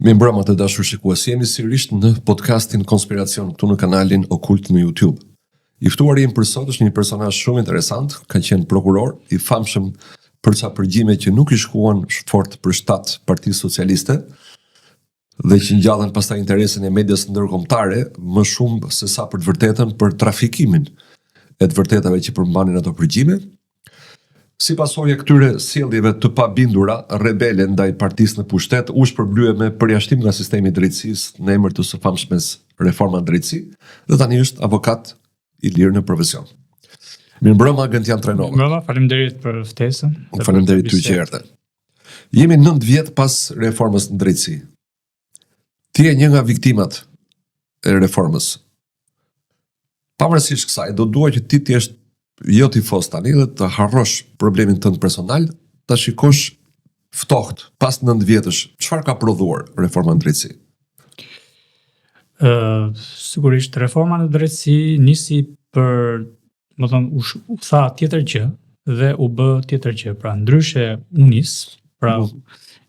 Mirëmbrëma të dashur shikues, jemi sërish në podcastin Konspiracion këtu në kanalin Okult në YouTube. I ftuari im për sot është një personazh shumë interesant, ka qenë prokuror i famshëm për ca përgjime që nuk i shkuan fort për shtat Partisë Socialiste dhe që ngjallen pastaj interesin e medias ndërkombëtare më shumë se sa për të vërtetën për trafikimin e të vërtetave që përmbanin ato përgjime. Si pasojë këtyre sjelljeve të pabindura, rebele ndaj partisë në pushtet u shpërblye me përjashtim nga sistemi i drejtësisë në emër të së famshmes reforma drejtësi dhe tani është avokat i lirë në profesion. Mirëmbrëma Gentian Trenova. Mirëmbrëma, faleminderit për ftesën. Faleminderit ty që erdhe. Jemi 9 vjet pas reformës në drejtësi. Ti je një nga viktimat e reformës. Pavarësisht kësaj, do dua që ti të jesh jo tifoz tani dhe të harrosh problemin tënd personal, ta shikosh ftoht pas 9 vjetësh, çfarë ka prodhuar reforma në drejtësi? Sigurisht reforma në drejtësi nisi për, më thonë, u tha tjetër gjë dhe u bë tjetër gjë. Pra ndryshe u nis, pra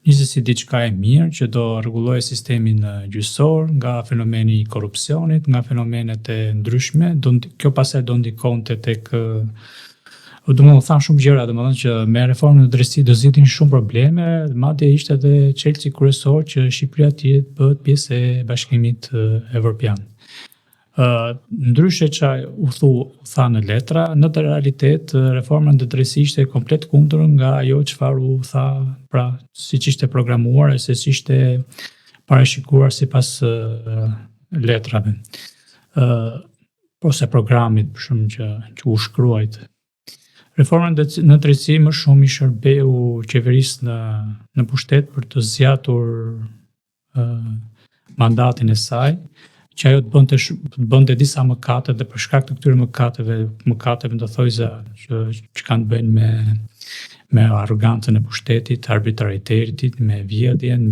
nisi si diçka e mirë që do rregullojë sistemin gjyqësor nga fenomeni i korrupsionit, nga fenomenet e ndryshme. Kjo pastaj do ndikonte tek domethënë thanë shumë gjëra, domethënë që me reformën e drejtësisë do zgjidhin shumë probleme, madje ishte edhe çelësi kryesor që Shqipëria të bëhet pjesë e Bashkimit Evropian. Ndryshe që u tha në letra, në të realitet reforma në drejtësi ishte komplet kundër nga ajo çfarë u tha, pra siç ishte programuar e se si ishte parashikuar sipas letrave. Ose programit për shumë që u shkruajt. Reforma në drejtësi më shumë i shërbeu qeverisë në pushtet për të zgjatur mandatin e saj, që ajo të bënte disa mëkate dhe për shkak të këtyre mëkateve do thojza që kanë të bëjnë me arrogancën e pushtetit, arbitraritetit, me vjedhjen,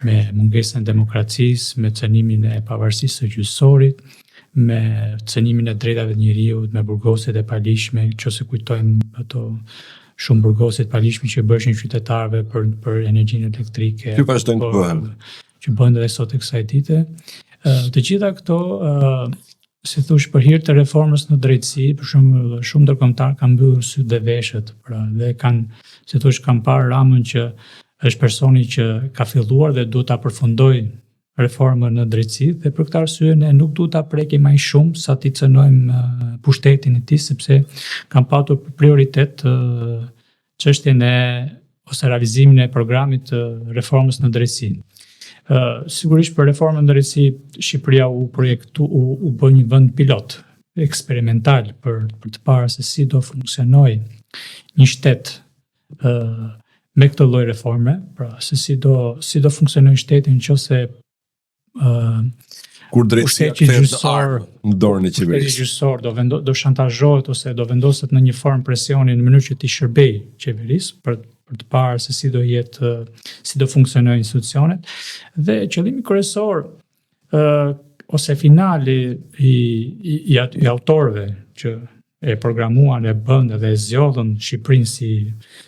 me mungesën e demokracisë, me cënimin e pavarësisë së gjyqësorit, me cënimin e drejtave të njerëzit, me burgoset e palishme, nëse kujtojmë ato shumë burgoset e palishme që bëshin qytetarëve për energjinë elektrike. Ky vazhdojnë të bëhen. Që bëhen edhe sot e kësaj dite. Të gjitha këto, si thush, për hir të reformës në drejtësi, për shumë ndërkombëtar kanë mbyllur syt dhe veshët, pra dhe kanë, si thush, kanë parë Ramën që është personi që ka filluar dhe duhet ta përfundojë reformën në drejtësi, dhe për këtë arsye ne nuk duhet ta prekim më shumë sa ti cënojmë pushtetin e tij, sepse kanë patur prioritet çështjen ose realizimin e programit të reformës në drejtësi. Sigurisht për reformën në drejtësi Shqipëria u bë një vend pilot eksperimental për të parë se si do funksionojë një shtet me këtë lloj reforme, pra se si do funksionojë shteti nëse kur drejtësia kthehet në dorën e qeverisë. Gjyqësor do shantazhohet ose do vendoset në një formë presioni në mënyrë që të shërbejë qeverisë për të parë se si do funksionojnë institucionet, dhe qëllimi kryesor ose finali i autorëve që e programuan, e bën dhe e zgjodhën Shqipërinë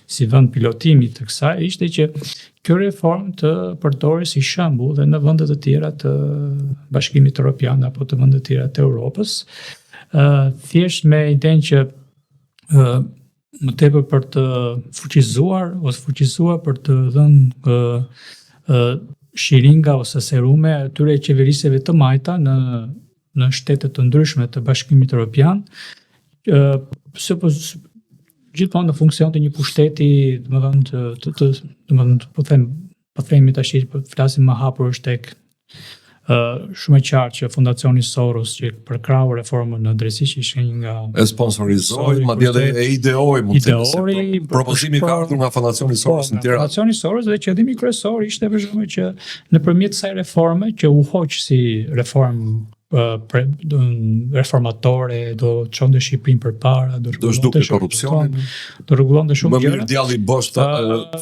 si vend pilotimi të kësaj, ishte që kjo reformë të përdoret si shembull dhe në vende të tjera të Bashkimit Evropian apo të vende të tjera të Europës, thjesht me idenë që më tepër për të fuqizuar për të dhënë shiringa ose serume atyre qeverisjeve të majta në shtete të ndryshme të Bashkimit Evropian, gjithmonë në funksion të një pushteti, domethënë po themi tash, po flasim më hapur është tek shumë e qartë që Fondacioni Soros që përkrau reformën në drejtësi që ishte një nga e sponsorizoi, madje edhe e ideoi, mund të themi. Propozimi ka ardhur nga Fondacioni Soros në Tiranë. Fondacioni Soros dhe qëllimi kryesor ishte për shkak që nëpërmjet kësaj reforme që u hoq si reformë reformatore, do çonte Shqipërinë përpara, do zhdukte korrupsionin, do rregullonte shumë gjëra. Më mirë djalli boshta,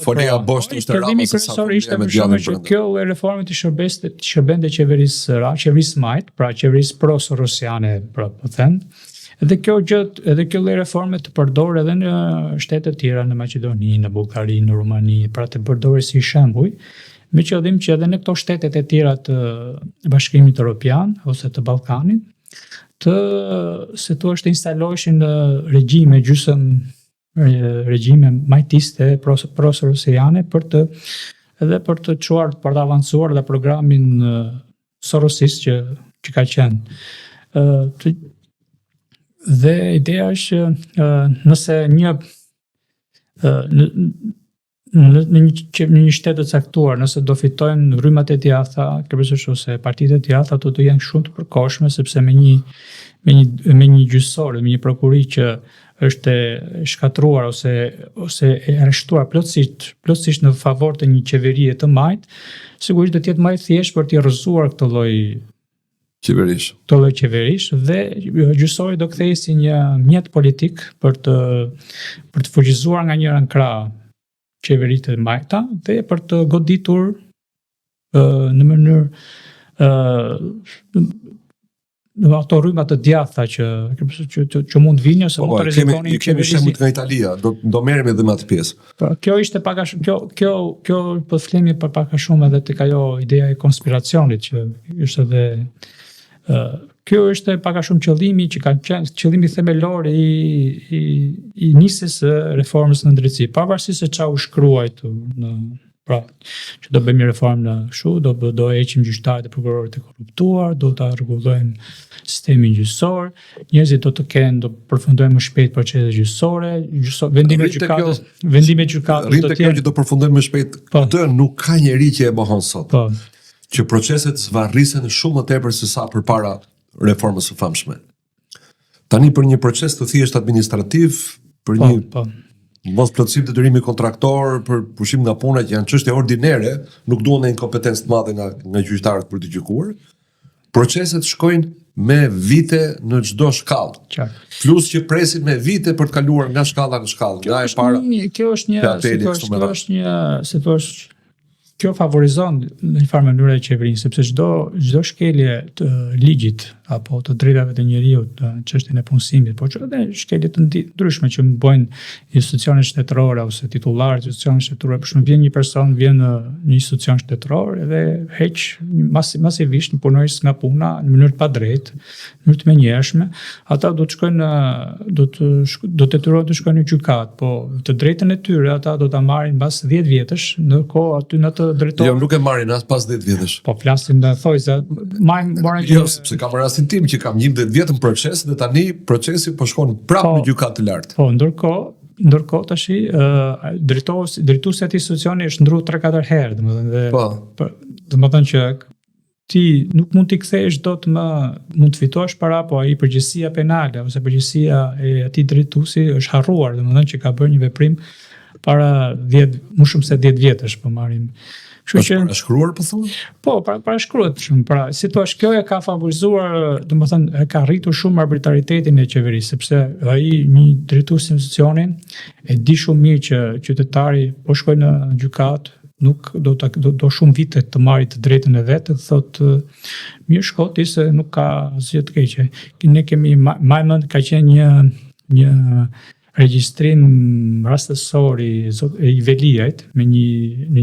folja boshtë ishte Qëllimi kryesor ishte për shkak që kjo reformë të shërbente qeverisë majt, pra qeverisë pro-sorosiane, pra po them. Edhe kjo lloj reforme të përdorë edhe në shtete të tjera, në Maqedoni, në Bullgari, në Rumani, pra të përdorë si shembull me qëllim që edhe në këto shtetet e tjera të Bashkimit Evropian ose të Ballkanit të instaloheshin regjime regjime majtiste pro-sorosiane për të çuar për të avancuar dhe programin sorosist që ka qenë. Dhe ideja është nëse në një shtet të caktuar, nëse do fitojnë rrymat e djathta, kryesisht ose partitë e djathta, ato do janë shumë të përkohshme sepse me një gjyqësor, me një prokuri që është e shkatruar ose e arrestuar plotësisht në favor të një qeverie të majtë, sigurisht do të jetë më e thjeshtë për të rrëzuar këtë lloj qeverish dhe gjyqësori do kthehej si një mjet politik për të fuqizuar nga njëra krah qeveritë e majta dhe për të goditur në mënyrë në ato rrymat të djathta që mund vinë ose mund të rrezikonin qeverisin. Kemi nga Italia, do merrem edhe me atë pjesë. Kjo ishte pak a shumë, kjo po flemi për pak a shumë edhe tek ajo ideja e konspiracionit që është edhe kjo është pak a shumë qëllimi që ka qenë qëllimi themelor i nisjes së reformës në drejtësi, pavarësisht se çau shkruajtur pra, që do bëjmë një reformë në kështu, do heqim gjyqtarët e prokurorët e korruptuar, do ta rregullojmë sistemin gjyqësor, njerëzit do të kenë, do përfundojmë më shpejt proceset gjyqësore, vendime gjykatës do të jenë që do përfundojmë më shpejt. Këtë nuk ka njeri që e mohon sot. Që proceset zvarrisen shumë më tepër se sa përpara reformës së famshme. Tani për një proces të thjesht administrativ, për një mos plotësim të detyrimi kontraktor, për pushim nga puna që janë çështje ordinere, nuk duan një kompetencë të madhe nga gjyqtarët për të gjykuar. Proceset shkojnë me vite në çdo shkallë. Plus që presin me vite për të kaluar nga shkalla në shkallë. Kjo favorizon në një farë mënyrë qeverinë, sepse çdo shkelje të ligjit apo të drejtave të njeriut në çështjen e punësimit, por edhe shkelje të ndryshme që bëjnë institucione shtetërore ose titullarët e institucioneve shtetërore. Për shembull, vjen një person në një institucion shtetëror dhe heq masivisht një punonjës nga puna në mënyrë të padrejtë, në mënyrë të menjëhershme, ata do të shkojnë do të detyrohen të shkojnë në gjykat, po të drejtën e tyre ata do ta marrin mbas 10 vjetësh, ndërkohë aty në atë drejtor. Jo, nuk e marrin as pas 10 vjetësh. Po flasim dhe thoj se marrin jo, sepse kam rastin tim që kam 11 vjet në proces dhe tani procesi po shkon prapë në gjykat të lartë. Po, ndërkohë tash drejtuesi i atij institucioni është ndruar 3-4 herë, domethënë që ti nuk mund t'i kthesh dot më, mund të fitosh para, po ai përgjegjësia penale ose përgjegjësia e atij drejtuesi është harruar, domethënë që ka bërë një veprim para më shumë se 10 vjetësh, po marrim. Para shkruar, po thonë? Po, para shkruar shumë. Pra, si thua, kjo e ka favorizuar, domethënë, e ka rritur shumë arbitraritetin e qeverisë, sepse ai një drejtues institucionin e di shumë mirë që qytetari po shkojnë në gjykat, nuk do shumë vite të marrë të drejtën e vet, thotë mirë shkoti se nuk ka asgjë të keqe. Ne kemi mend ka qenë një regjistrim rastësor i Veliajt në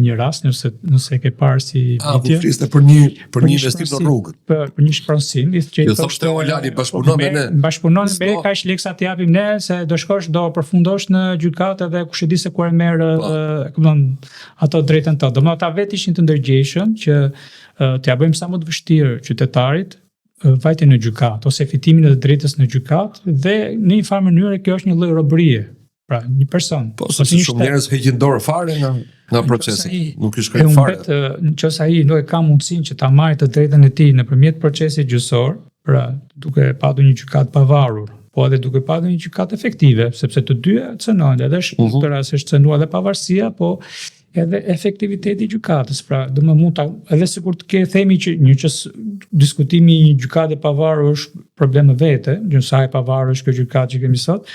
një rast, nëse ke parë si video. Po fliste për një investim në rrugë. Për një shpronësim, që thoshte Olani bashkëpunon me kaq leksa të japim ne, se do përfundosh në gjykat edhe kush e di se ku e merr ato drejtën tënde. Domethënë ata vetë ishin të ndërgjegjshëm që t'ia bëjmë sa më të vështirë qytetarit vajtjen në gjykat ose fitimin e drejtës në gjykat dhe në një farë mënyrë kjo është një lloj robërie. Pra, një person. Po, sepse shumë njerëz heqin dorë fare nga procesi, nuk i shkojnë fare. Nëse ai nuk e ka mundësinë që ta marrë të drejtën e tij nëpërmjet procesit gjyqësor, pra duke patur një gjykat pavarur, po edhe duke patur një gjykat efektive, sepse të dyja cënojnë, edhe këtë rast është cënuar edhe pavarësia, po edhe efektiviteti i gjykatës. Pra, do më mund ta, edhe sikur të themi që diskutimi i një gjykate pavarur është problem vetë, sa e pavarur është kjo gjykatë që kemi sot,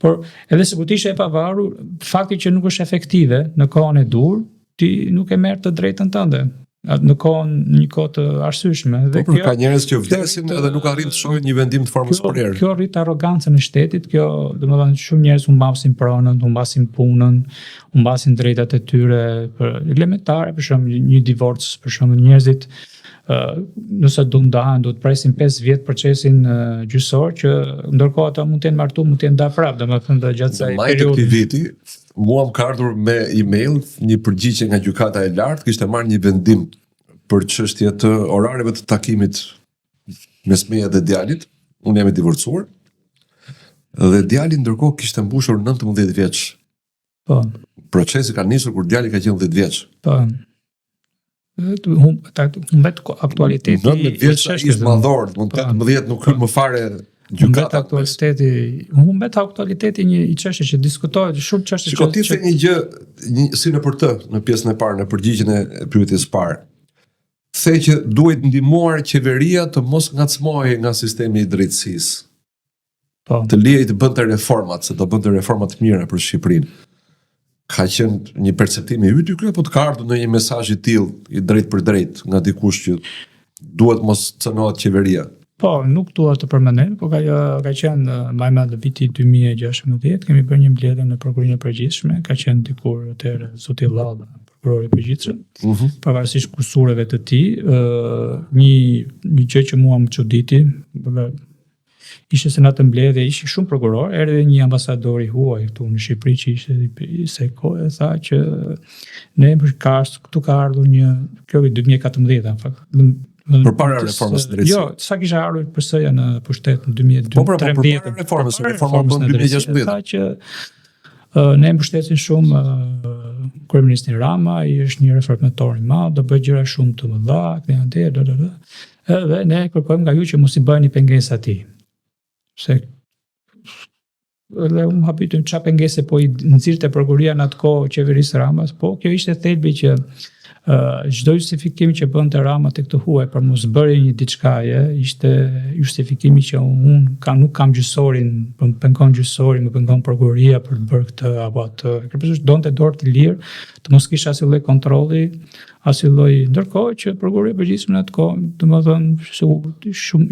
por edhe sikur të ishte e pavarur, fakti që nuk është efektive në kohën e dur, ti nuk e merr të drejtën tënde. në një kohë të arsyeshme. Dhe ka njerëz që vdesin edhe nuk arrin të shohin një vendim të formës për herë. Kjo rrit arrogancën e shtetit, kjo domethënë shumë njerëz humbasin pronën, humbasin punën, humbasin drejtat e tyre për elementare, për shembull një divorc, për shembull njerëzit nëse do ndahen, do të presin 5 vjet procesin gjyqësor, që ndërkohë ata mund të jenë martuar, mund të jenë ndarë prapë, domethënë gjatë kësaj periudhe. Viti, mua më ka ardhur me email një përgjigje nga gjykata e lartë, kishte marrë një vendim për çështje të orareve të takimit mes meje dhe djalit. Unë jam i divorcuar. Dhe djali ndërkohë kishte mbushur 19 vjeç. Po. Procesi ka nisur kur djali ka qenë 10 vjeç. Po. Humbet aktualiteti 19 vjeç ishte madhor, mund të 18 nuk hyn më fare gjykata. Humbet aktualiteti një çështje që diskutohet, shumë çështje që ti the një gjë, si në për të, në pjesën e parë, në përgjigjen e pyetjes parë. The që duhet ndihmuar qeveria të mos ngacmohej nga sistemi i drejtësisë. Po. Të lejë të bënte reformat, se do bënte reforma të mira për Shqipërinë. Ka qenë një perceptim i yt ky, apo të ka ardhur në një mesazh i tillë i drejt për drejt nga dikush që duhet mos cënohet qeveria? Po, nuk dua të përmendem, po ka qenë më në viti 2016, kemi bërë një mbledhje në prokurorinë e përgjithshme, ka qenë dikur atëherë zoti Vllalla, prokurori i përgjithshëm. Pavarësisht kursureve të tij, një gjë që mua më çuditi, ishte se në atë mbledhje ishte shumë prokuror, erdhi një ambasador i huaj këtu në Shqipëri që ishte se kohë, tha që ne këtu ka ardhur një, kjo i 2014 në fakt. Përpara reformës së drejtësisë. Jo, sa kisha ardhur PS-ja në pushtet në 2013. Po përpara reformës, reforma bën 2016. Tha që ne mbështesim shumë kryeministin Rama, ai është një reformator i madh, do bëjë gjëra shumë të mëdha, edhe ne kërkojmë nga ju që mos i bëni pengesë atij. Se dhe unë habitum çfarë pengese po i nxirrte prokuroria në atë kohë qeverisë Ramas, po kjo ishte thelbi që çdo justifikim që bënte Rama tek të huaj për mos bërje një diçkaje, ishte justifikimi që unë nuk kam gjyqësorin, më pengon gjyqësori, më pengon prokuroria për të bërë këtë apo atë. Kërkesë donte dorë të lirë, të mos kishte asnjë lloj kontrolli, asnjë lloj, ndërkohë që prokuroria e përgjithshme në atë kohë, domethënë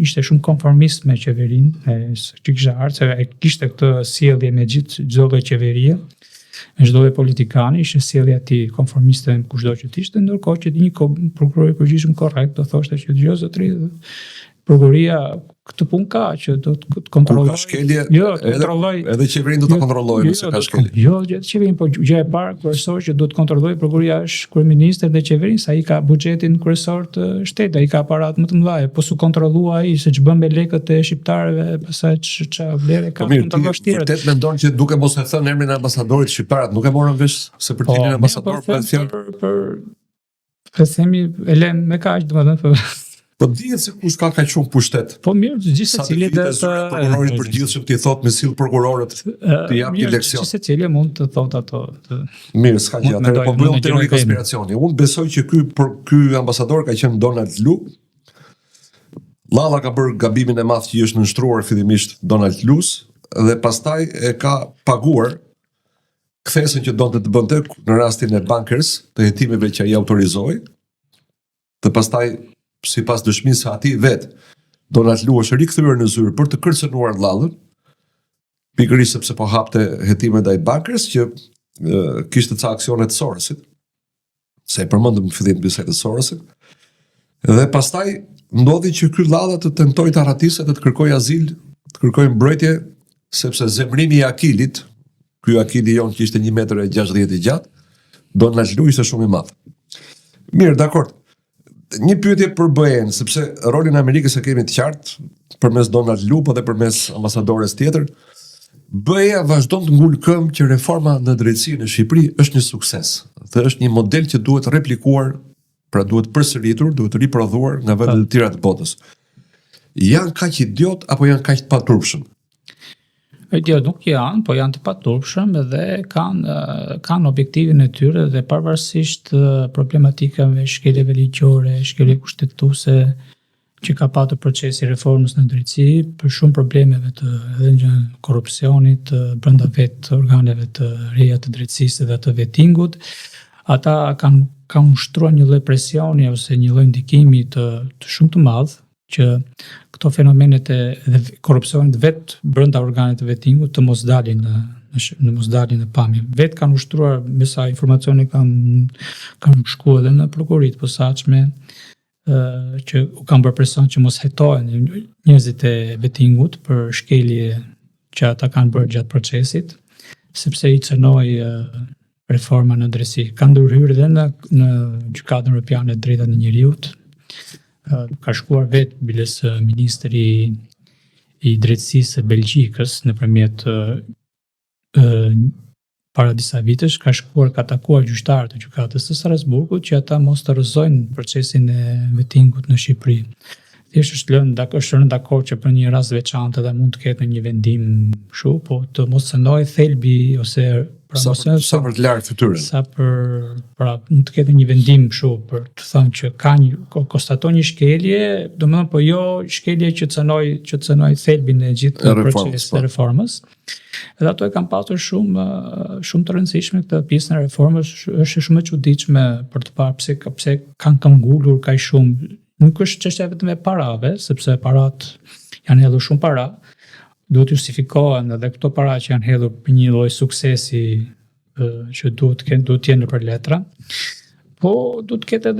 ishte shumë konformist me qeverinë, që kishte ardhur, se kishte këtë sjellje me çdo lloj qeverie. Me çdo lloj politikani, ishte sjellja e tij konformiste me kushdo që ishte, ndërkohë që një prokuror i përgjithshëm korrekt do thoshte që dëgjoj zotëri, prokuroria këtë punë ka që do të kontrollojë. Ka shkelje, kontrolloj. Edhe qeverinë do ta kontrollojë nëse ka shkelje. Jo, qeverinë, po gjëja e parë kryesore që do të kontrollojë prokuroria është kryeministri dhe qeverinë, sa ai ka buxhetin kryesor të shtetit, ai ka aparat më të mëdha, po su kontrollua ai se ç'bën me lekët e shqiptarëve, pastaj ç'a vlerë ka kontrollosh tjerë. Vërtet mendon që duke mos e thënë emrin e ambasadorit shqiptarët nuk e morën vesh se për të qenë ambasador për fjalë për themi e lëm me kaq, domethënë. Po dihet se kush ka kaq shumë pushtet. Po mirë, gjithë secili dhe prokurori i përgjithshëm ti thot me sill prokurorët të jap një leksion. Gjithë secili mund të thotë ato. Mirë, s'ka gjë, atëherë po bëjmë teori konspiracioni. Unë besoj që ky ambasador ka qenë Donald Lu. Vllalla ka bërë gabimin e madh që i është nënshtruar fillimisht Donald Lus dhe pastaj e ka paguar kthesën që donte të bënte në rastin e bankers të hetimeve që ai autorizoi. Dhe pastaj sipas dëshmisë së atij vet, Donald Lu është rikthyer në zyrë për të kërcënuar vllallën, pikërisht sepse po hapte hetime ndaj bankers që kishte ca aksione të Sorosit. Se e përmendëm në fillim bisedës Sorosit. Dhe pastaj ndodhi që ky vllalla të tentojë të arratisë dhe të kërkojë azil, të kërkojë mbrojtje, sepse zemrimi i Akilit, ky Akili jon që ishte 1,60 m i gjatë, Donald Lu ishte shumë i madh. Mirë, dakord. Një pyetje për BE-n, sepse rolin e Amerikës e kemi të qartë përmes Donald Lu, po dhe përmes ambasadores tjetër. BE-ja vazhdon të ngul këmbë që reforma në drejtësi në Shqipëri është një sukses. Dhe është një model që duhet replikuar, pra duhet përsëritur, duhet riprodhuar nga vendet e tjera të botës. Janë kaq idiot apo janë kaq të paturpshëm? Jo, nuk janë, po janë të paturpshëm dhe kanë objektivin e tyre dhe pavarësisht problematikave, shkeljeve ligjore, shkelje kushtetuese që ka patur procesi reformës në drejtësi, për shumë problemeve edhe në korrupsionit brenda vetë organeve të reja të drejtësisë dhe të vettingut, ata kanë ka ushtruar një lloj presioni ose një lloj ndikimi të shumë të madh që këto fenomenet e korrupsionit vetë brenda organeve të vettingut të mos dalin në mos dalin në pamje. Vetë kanë ushtruar, me sa informacione kanë shkuar edhe në prokurit posaçme, që u kanë bërë presion që mos hetohen njerëzit e vettingut për shkelje që ata kanë bërë gjatë procesit, sepse i cënoi reforma në drejtësi. Kanë ndërhyrë edhe në Gjykatën Evropiane e Drejtave të Njerëzit. Ka shkuar vetë biles ministri i drejtësisë së Belgjikës nëpërmjet para disa vitesh ka shkuar ka takuar gjyqtarët e gjykatës së Strasburgut që ata mos të rrëzojnë procesin e vettingut në Shqipëri. Thjesht është rënë dakord që për një rast veçantë edhe mund të ketë një vendim kështu, po të mos cënojë thelbi ose sa për të lartë fytyrën. Mund të ketë një vendim kështu për të thënë që ka një konstaton një shkelje, domethënë po jo shkelje që cënoi thelbin e gjithë procesit të reformës. Edhe ato e kanë pasur shumë të rëndësishme këtë pjesën e reformës, është shumë e çuditshme për të parë pse kanë këmbgulur kaq shumë. Nuk është çështja vetëm e parave, sepse parat janë hedhur shumë para, duhet justifikohen edhe këto para që janë hedhur për një lloj suksesi që duhet të jenë nëpër letra. Po duhet të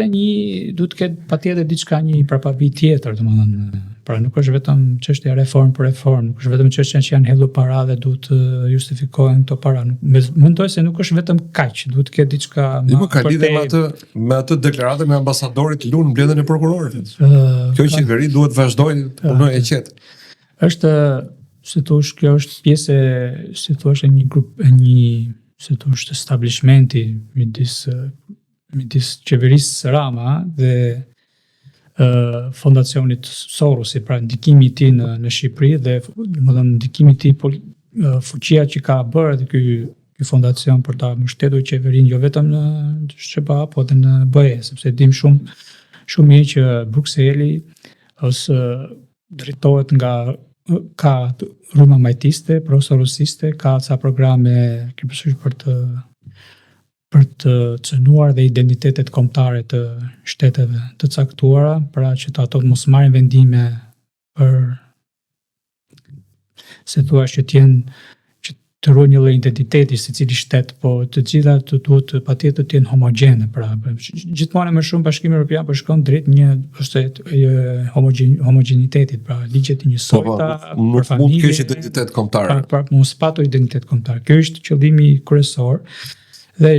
ketë patjetër diçka një përpavi tjetër, domethënë. Pra nuk është vetëm çështja reformë për reformë, nuk është vetëm çështja që janë hedhur para dhe duhet të justifikohen këto para. Mendoj se nuk është vetëm kaq, duhet të ketë diçka më. Nuk ka lidhje me atë deklaratën me ambasadorit lun në mbledhjen e prokurorit. Kjo qeveri duhet vazhdojë të punojë e qetë. Është, si thosh, kjo është pjesë si thosh e një grup si thosh establishmenti midis qeverisë Rama dhe fondacionit Sorosi, pra ndikimi i tij në Shqipëri dhe domethënë ndikimi i tij fuqia që ka bërë edhe ky fondacion për ta mbështetur qeverinë jo vetëm në SBA, po edhe në BE, sepse dim shumë mirë që Brukseli ose drejtohet ka rryma majtiste, pro-sorosiste, ka ca programe për të cënuar dhe identitetet kombëtare të shteteve të caktuara, pra që ato mos marrin vendime për se thua që të ruajnë një lloj identiteti secili shtet, po të gjitha duhet patjetër të jenë homogjene, pra gjithmonë më shumë Bashkimi Evropian po shkon drejt një homogjenitetit, pra ligjet e njësojta për familje. Mund të kesh identitet kombëtar. Pra mos pato identitet kombëtar. Kjo është qëllimi kryesor. Dhe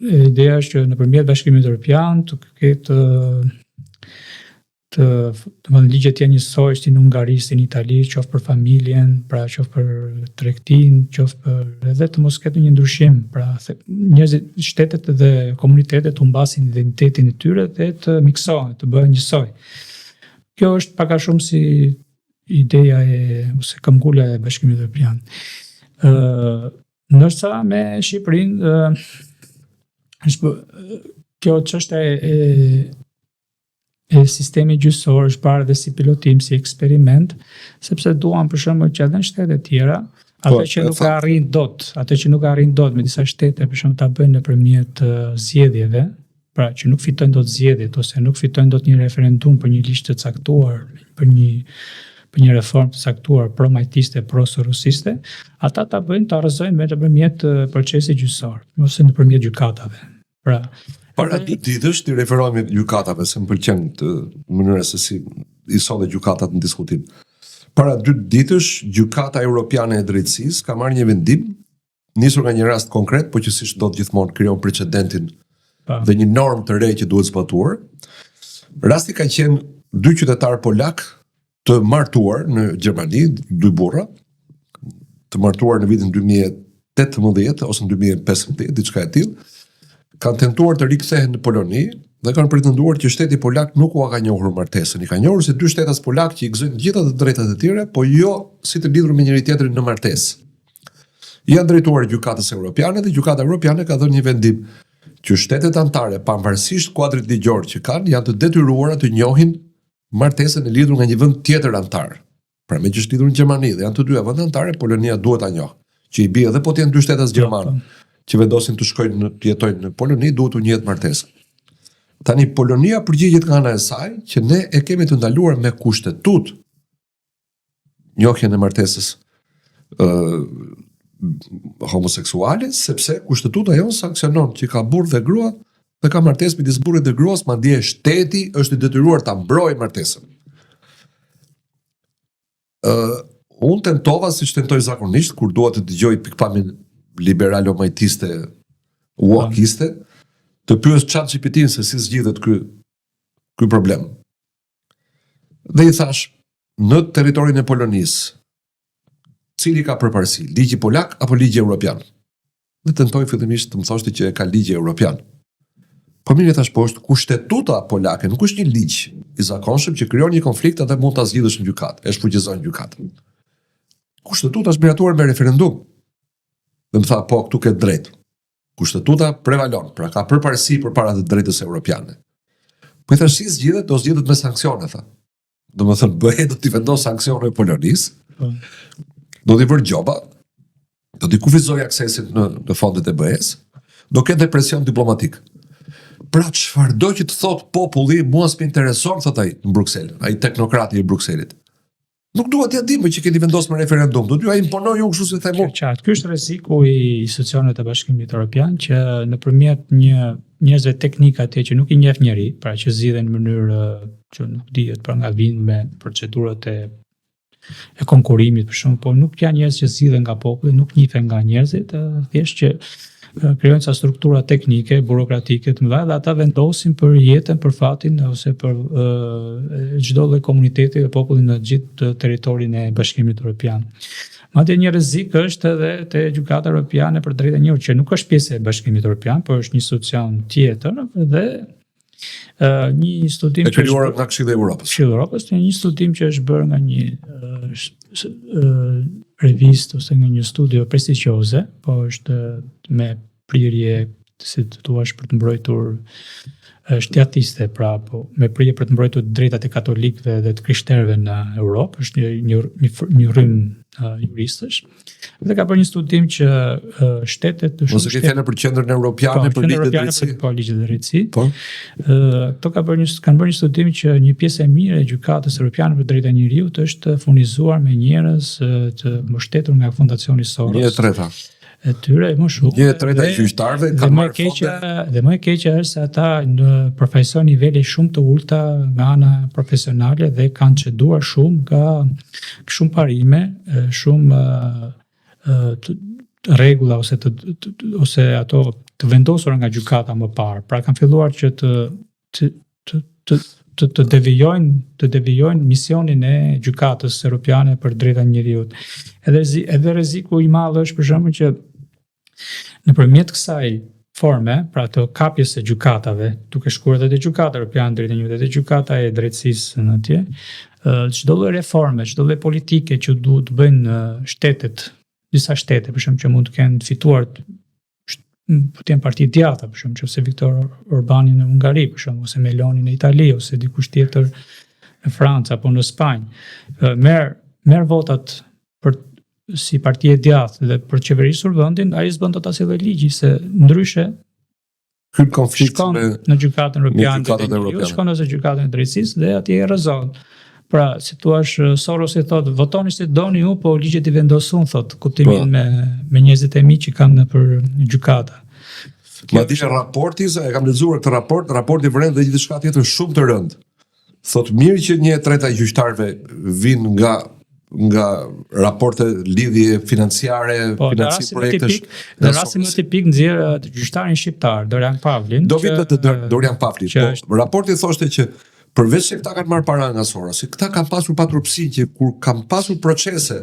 ideja është që nëpërmjet Bashkimit Evropian të ketë ligjet janë njësoj si në Hungari, si në Itali, qoftë për familjen, pra qoftë për tregtinë, qoftë për edhe të mos ketë një ndryshim, pra njerëzit, shtetet dhe komunitetet të humbasin identitetin e tyre dhe të miksohen, të bëhen njësoj. Kjo është pak a shumë si ideja ose këmbgula e Bashkimit Evropian. Ndërsa me Shqipërinë kjo çështja e sistemi gjyqësor është parë dhe si pilotim, si eksperiment, sepse duan për shembull që edhe në shtete tjera, ato që nuk arrin dot me disa shtete, për shembull ta bëjnë nëpërmjet zgjedhjeve, pra që nuk fitojnë dot zgjedhjet ose nuk fitojnë dot një referendum për një listë të caktuar, për një reformë të caktuar pro-majtiste, pro-sorosiste, ata ta bëjnë, ta rrëzojnë nëpërmjet procesit gjyqësor, ose nëpërmjet gjykatave. Pra, para 2 ditësh ti referohemi gjykatave, se më pëlqen mënyra se si i solli gjykatat në diskutim. Para 2 ditësh Gjykata Europiane e Drejtësisë ka marrë një vendim, nisur nga një rast konkret, po që siç do të gjithmonë krijon precedentin dhe një normë të re që duhet zbatuar. Rasti ka qenë 2 qytetarë polak të martuar në Gjermani, 2 burra, të martuar në vitin 2018 ose në 2015, diçka e tillë, kanë tentuar të rikthehen në Poloni dhe kanë pretenduar që shteti polak nuk u ka njohur martesën. I ka njohur si 2 shtetas polak që i gëzojnë gjitha të drejtat e tyre, po jo si të lidhur me njëri tjetrin në martesë. Janë drejtuar Gjykatës Evropiane dhe Gjykata Evropiane ka dhënë një vendim që shtetet anëtare, pavarësisht kuadrit ligjor që kanë, janë të detyruara të njohin martesën e lidhur nga një vend tjetër anëtar. Pra me që është lidhur në Gjermani dhe janë të 2 vende anëtare, Polonia duhet ta njohë. Që i bie edhe po të jenë 2 shtetas gjermanë që vendosin të shkojnë të jetojnë në Poloni, duhet u njihet martesën. Tani Polonia përgjigjet nga ana e saj që ne e kemi të ndaluar me kushtetut njohjen e martesës homoseksuale, sepse kushtetuta jonë sankcionon që ka burrë dhe grua dhe ka martesë midis burrit dhe gruas, madje shteti është i detyruar ta mbrojë martesën. Unë tentova, siç tentoj zakonisht, kur dua të dëgjoj pikpamjen liberalo-majtiste, wokeiste, të pyes ChatGPT-n se si zgjidhet ky problem. Dhe i thash, në territorin e Polonisë, cili ka përparësi, ligji polak apo ligji evropian? Dhe tentoj fillimisht të më thoshte që ka ligji evropian. Po mirë, thash, po është kushtetuta polake, nuk është një ligj i zakonshëm që krijon një konflikt dhe mund ta zgjidhësh në gjykatë, e shfuqizon gjykatën. Kushtetuta është miratuar me referendum. Dhe më tha, po, këtu ke drejt. Kushtetuta prevalon, pra ka përparësi përpara të drejtës evropiane. Po i thash, si zgjidhet, do zgjidhet me sankcione, tha. Domethënë, BE do t'i vendos sankcione Polonisë, do t'i vërë gjoba, do t'i kufizoj aksesin në fondet e BE-s, do ketë presion diplomatik. Pra çfarëdo që të thot populli, mua s'më intereson, thot ai në Bruksel, ai teknokrati i Brukselit. Nuk dua t'ia di më që keni vendosur me referendum, do t'ju imponoj unë kështu si them unë. Qartë, ky është rreziku i institucioneve të Bashkimit Evropian që nëpërmjet njerëzve teknik atje që nuk i njeh njeri, pra që zgjidhen në mënyrë që nuk dihet, pra nga vinë me procedurat e konkurimit për shembull, po nuk janë njerëz që zgjidhen nga populli, nuk njihen nga njerëzit, thjesht që krijojnë ca struktura teknike, burokratike të mëdha dhe ata vendosin për jetën, për fatin ose për çdo lloj komuniteti dhe populli në gjithë territorin e Bashkimit Evropian. Madje një rrezik është edhe te Gjykata Evropiane për Drejtat e Njerëzit, që nuk është pjesë e Bashkimit Evropian, por është një institucion tjetër dhe një studim që krijuar nga Këshilli i Evropës. Këshilli i Evropës, një studim që është bërë nga një revistë ose nga një studio prestigjioze, po është me prirje, si të thuash, për të mbrojtur shtjatiste, pra po me prirje për të mbrojtur drejtat e katolikëve dhe të krishterëve në Europë, është një rrym juristësh. Dhe ka bërë një studim që shtetet ose ke thënë për qendrën europiane për ligjet e drejtësisë. Po, ligjet e drejtësisë. Po. Këto kanë bërë një studim që një pjesë e mirë e Gjykatës Evropiane për Drejtat e Njerëzit është furnizuar me njerëz të mbështetur nga Fondacioni Soros. 1/3 e tyre më shumë. 1/3 e gjyqtarëve kanë marrë fonde. Dhe më e keqja është se ata përfaqësojnë nivele shumë të ulta nga ana profesionale dhe kanë çeduar shumë nga shumë parime, shumë rregulla ose ato të vendosura nga gjykata më parë. Pra kanë filluar që të devijojnë misionin e gjykatës europiane për drejtat e njerëzit. Edhe rreziku i madh është për shembull që nëpërmjet kësaj forme, pra të kapjes së gjykatave, duke shkuar edhe te gjykata europiane drejtë njerëzit, edhe gjykata e drejtësisë në atje, çdo lloj reforme, çdo lloj politike që duhet të bëjnë shtetet, disa shtete, për shembull që mund të kenë fituar po të jenë parti djata, për shembull, ose Viktor Orbani në Hungari, për shembull, ose Meloni në Itali, ose dikush tjetër në Francë apo në Spanjë, merr votat për si parti e djathtë dhe për qeverisur vendin, ai s'bën dot asnjë ligj, se ndryshe hyn konflikt në gjykatën europiane, shkon ose gjykatën e drejtësisë dhe atje e rrezon. Pra, si thua, Soros i thot, votoni si doni ju, po ligjet i vendosun, thot, kuptimin me njerëzit e mi që kanë për gjykata. Madje raporti, e kam lexuar këtë raporti vren dhe diçka tjetër shumë të rëndë. Thot mirë që 1/3 e gjyqtarëve vinë nga raporte lidhje financiare, financim projektesh. Në rastin më tipik nxjerr gjyqtarin shqiptar, Dorian Pavlin. Dorian Pavlin. Po raporti thoshte që përveç se këta kanë marrë para nga Sorosi, këta kanë pasur paturpsi që kur kanë pasur procese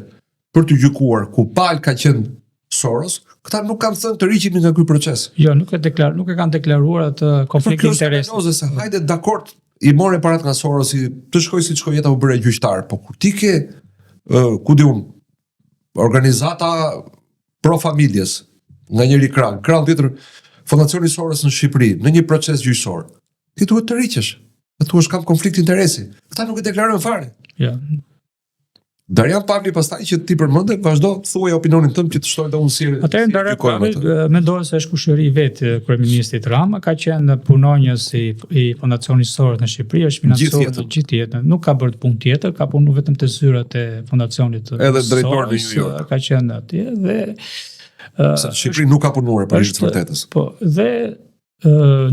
për të gjykuar ku palë ka qenë Soros, këta nuk kanë thënë të riqin nga ky proces. Jo, nuk e kanë deklaruar atë konfliktin interesi. Kjo është se hajde dakord, i morën parat nga Sorosi, të shkoj si të shkoj jeta u bëre gjyqtar, po kur ti ke ku diun organizata pro familjes nga njëri krah tjetër Fondacioni Soros në Shqipëri në një proces gjyqësor, ti duhet të riqesh. Dhe thua kam konflikt interesi. Këta nuk e deklarojnë fare. Ja. Darian Pavli pastaj që ti përmende, vazhdo thuaj opinionin tënd që të shtoj dhe unë si. Atëherë Darian Pavli mendoj se është kushëri vetë kryeministit Rama, ka qenë punonjës i Fondacionit Soros në Shqipëri, është financuar gjithë jetën. Nuk ka bërë punë tjetër, ka punuar vetëm te zyrat e Fondacionit Soros. Edhe drejtor në New York. Ka qenë atje dhe sa Shqipëri nuk ka punuar për të vërtetës. Po, dhe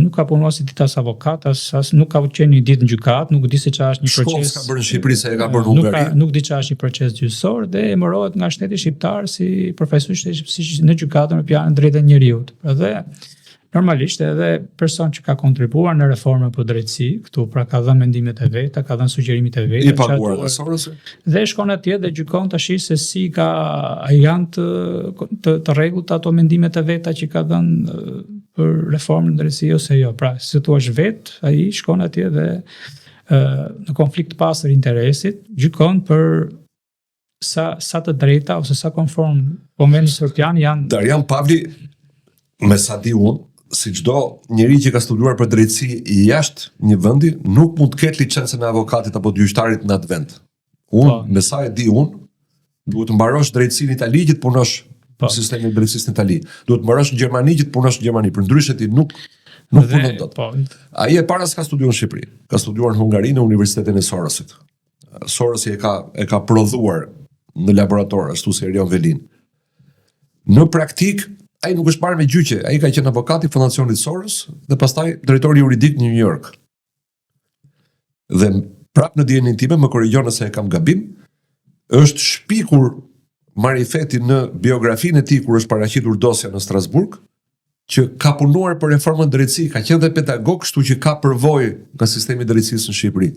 nuk ka punuar si ditas avokat, as nuk ka qenë një ditë në gjykatë, nuk di se çfarë është një proces. Shkollës ka bërë në Shqipëri se e ka bërë në Hungari. Nuk di çfarë është një proces gjyqësor dhe emërohet nga shteti shqiptar si profesor si në gjykatën europiane drejtë e njerëzit. Dhe normalisht edhe person që ka kontribuar në reformën për drejtësi, këtu pra ka dhënë mendimet e veta, ka dhënë sugjerimet e veta. I paguar nga Sorosi. Dhe shkon atje dhe gjykon tash se si janë të rregullta ato mendimet e veta që ka dhënë për reformën në drejtësi ose jo. Pra, si thua vet, ai shkon atje dhe në konflikt pasër interesit, gjykon për sa të drejta ose sa konform konvenit europian janë. Darian Pavli, me sa di unë, si çdo njeri që ka studiuar për drejtësi i jashtë një vendi, nuk mund të ketë licencën e avokatit apo gjyqtarit në atë vend. Unë, me sa e di unë, duhet të mbarosh drejtësinë në Itali që të punosh në sistemin e drejtësisë në Itali. Duhet të mbarosh në Gjermani që të punosh në Gjermani, përndryshe ti nuk punon dot. Ai e para s'ka studiuar në Shqipëri, ka studiuar në Hungari në Universitetin e Sorosit. Sorosi e ka prodhuar në laborator, ashtu si Erion Velin. Në praktik, ai nuk është marrë me gjyqe, ai ka qenë avokat i Fondacionit Soros dhe pastaj drejtori juridik në New York. Dhe prapë në dijenin time, më korrigjon nëse e kam gabim, është shpikur marifeti në biografinë e tij kur është paraqitur dosja në Strasburg, që ka punuar për reformën drejtësi, ka qenë dhe pedagog, kështu që ka përvojë nga sistemi i drejtësisë në Shqipëri.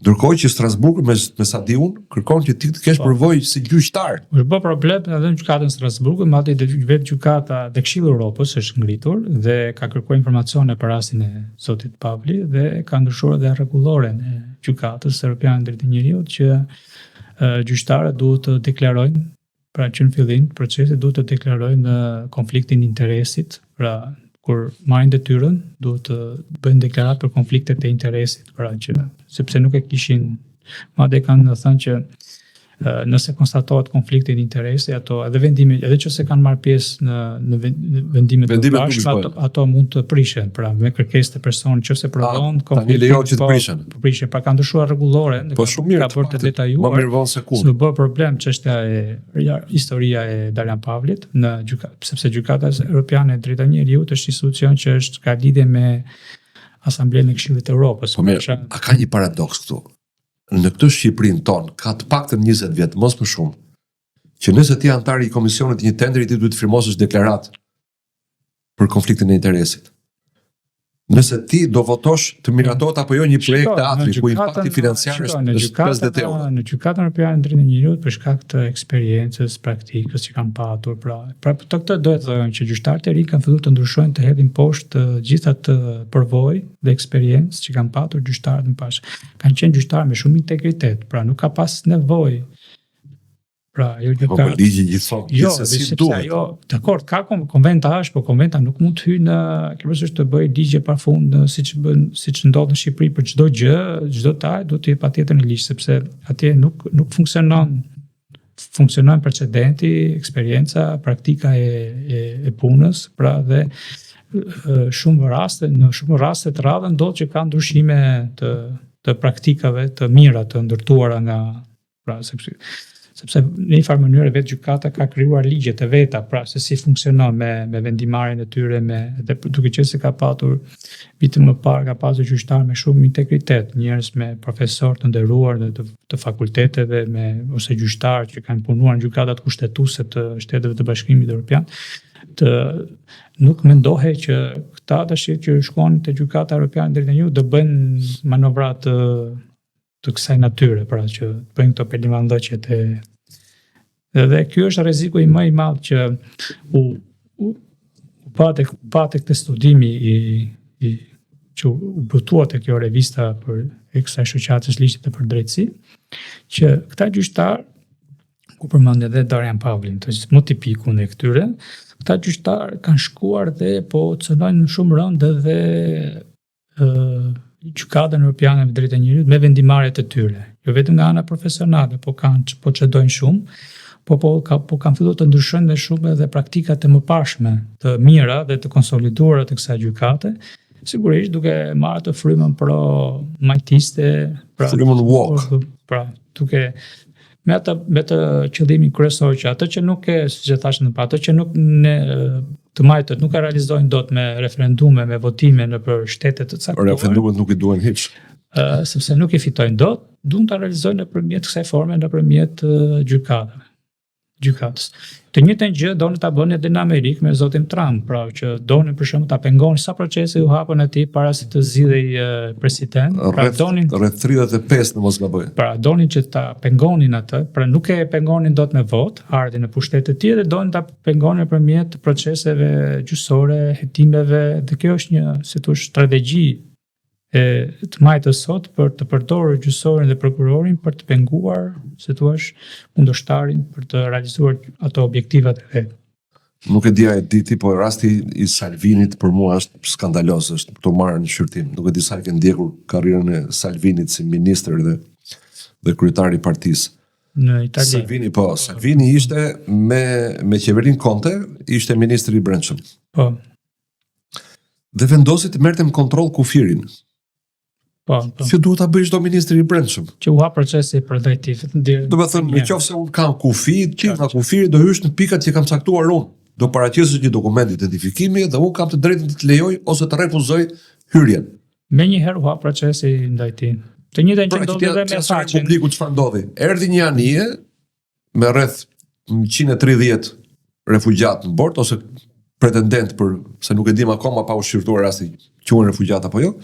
Ndërkohë që Strasburgu, me sa di unë, kërkon që ti të kesh përvojë si gjyqtar. Është bë problem edhe në gjykatën e Strasburgut, madje vetë gjykata dhe Këshilli i Evropës është ngritur dhe ka kërkuar informacione për rastin e zotit Pavli dhe ka ndryshuar edhe rregulloren e gjykatës europiane drejtë njerëzit që gjyqtarët duhet të deklarojnë, pra që në fillim të procesit duhet të deklarojnë konfliktin e interesit, pra kur marrin detyrën, duhet të bëjnë deklarat për konfliktet e interesit, pra që sepse nuk e kishin, madje kanë thënë që nëse konstatohet konflikti i interesi, ato edhe vendime, edhe nëse kanë marrë pjesë në vendimet e bashkë, ato mund të prishen, pra me kërkesë të personit nëse prodhon konfliktin, prishen, pra kanë ndryshuar rregullore, po shumë mirë, ka bërë të detajuar. Më mirë vonë se kur. S'u bë problem çështja e historia e Darian Pavlit në gjykatë, sepse gjykata europiane e drejta e njerëzit është institucion që është ka lidhje me Asamblenë e Këshillit të Evropës. Po mirë, a ka një paradoks këtu? Në këtë Shqipërinë tonë, ka të paktën 20 vjet, mos më shumë, që nëse ti antar i komisionit të një tenderi, ti duhet të firmosësh deklaratë për konfliktin e interesit. Nëse ti do votosh të miratohet apo jo një projekt teatri ku impakti financiar është 50 euro. Në gjykatën europiane e drejtë e njerëzit për shkak të eksperiencës, praktikës që kanë patur, pra të këtë do të thonë që gjyqtarët e rinj kanë filluar të ndryshojnë, të hedhin poshtë të gjitha të përvojë dhe eksperiencë që kanë patur gjyqtarët më pas. Kanë qenë gjyqtarë me shumë integritet, pra nuk ka pas nevojë. Pra, po ligji gjithsesi si duhet. Jo, dakor, ka konventa po konventa nuk mund të hyjë në, kryesisht të bëjë ligje pafund, siç ndodh në Shqipëri për çdo gjë, çdo taj do të jetë patjetër në ligj, sepse atje nuk funksionon. Funksionon precedenti, eksperienca, praktika e punës, pra dhe në shumë raste të radha ndodh që ka ndryshime të praktikave të mira të ndërtuara nga, pra sepse në një farë mënyrë vetë gjykata ka krijuar ligjet e veta, pra se si funksionon me vendimarrjen e tyre, dhe duke qenë se ka patur vitin më parë ka pasur gjyqtar me shumë integritet, njerëz me profesor të nderuar të fakulteteve ose gjyqtar që kanë punuar në gjykatat kushtetuese të Shteteve të Bashkimit Evropian, nuk mendohej që këta tash që shkonin te gjykata europiane drejt njerëzit do bëjnë manovra të kësaj natyre, pra që bëjnë këto pelimandëqjet dhe ky është rreziku i më i madh që u pate këtë studimi që u botua te kjo revista për kësaj shoqatës ligjit të përdrejtësi, që këta gjyqtar, ku përmend edhe Darian Pavlin, të më tipikun e këtyre, këta gjyqtar kanë shkuar dhe po cënojnë në shumë rënd edhe gjykatën europiane e drejtë e njerëzit me vendimarrjet e tyre, jo vetëm nga ana profesionale, po çdojnë shumë, po kanë filluar të ndryshojnë dhe shumë edhe praktikat e mëparshme të mira dhe të konsoliduara të kësaj gjykate, sigurisht duke marrë të frymën pro majtiste, frymën woke. Pra, duke me të qëllimin kryesor që ato që nuk e, siç e thash më parë, ato që nuk të majtët nuk e realizojnë dot me referendume, me votime në për shtete të caktuara. Referendumet nuk i duhen hiç. Sepse nuk i fitojnë dot, duan ta realizojnë nëpërmjet kësaj forme, nëpërmjet gjykatës. Të njëjtën gjë donin ta bënin edhe në Amerikë me zotin Trump, pra që donin për shembull ta pengonin sa procese u hapën atij para se të zgjidhej president, pra donin rreth 35 në mos gaboj. Pra donin që ta pengonin atë, pra nuk e pengonin dot me vot, ardhin në pushtet të tij dhe donin ta pengonin nëpërmjet proceseve gjyqësore, hetimeve, dhe kjo është një, si thua, strategji e të majtës sot për të përdorur gjyqësorin dhe prokurorin për të penguar, si thua, kundërshtarin për të realizuar ato objektivat e vet. Nuk e di po rasti i Salvinit për mua është skandaloz, është të marrë në shqyrtim. Nuk e di sa e ke ndjekur karrierën e Salvinit si ministër dhe kryetari i partisë. Në Itali. Salvini ishte me qeverinë Conte, ishte ministri i brendshëm. Po. Dhe vendosi të merrte në kontroll kufirin. Po. Që duhet ta bëjë çdo ministri i brendshëm. Që u hap procesi për drejtivë. Do të thënë, nëse unë kam kufi, nga kufiri do hysh në pikat që kam caktuar unë. Do paraqesesh një dokument identifikimi dhe unë kam të drejtën të lejoj ose të refuzoj hyrjen. Menjëherë u hap procesi ndaj tij. Të njëjtën gjë ndodhi edhe me Saqen. Publiku çfarë ndodhi? Erdhi një anije me rreth 130 refugjat në bord ose pretendent për se nuk e dim akoma pa u shqyrtuar rasti quhen refugjat apo jo.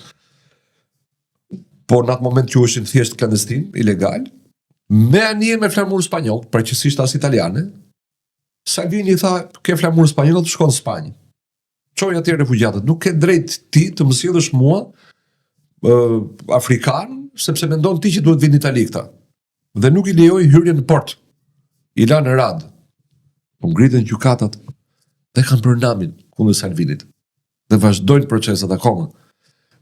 Po në atë moment quheshin thjesht klandestin, ilegal, me anije me flamur spanjoll, precisisht as italiane. Salvini tha, ke flamur spanjoll, të shkon në Spanjë. Çoj atje refugjatët, nuk ke drejt ti të më sjellësh mua afrikan, sepse mendon ti që duhet vinë në Itali këta. Dhe nuk i lejoi hyrjen në port. I lanë në rad. Po ngritën gjykatat dhe kanë bërë namin kundër Salvinit. Dhe vazhdojnë proceset akoma.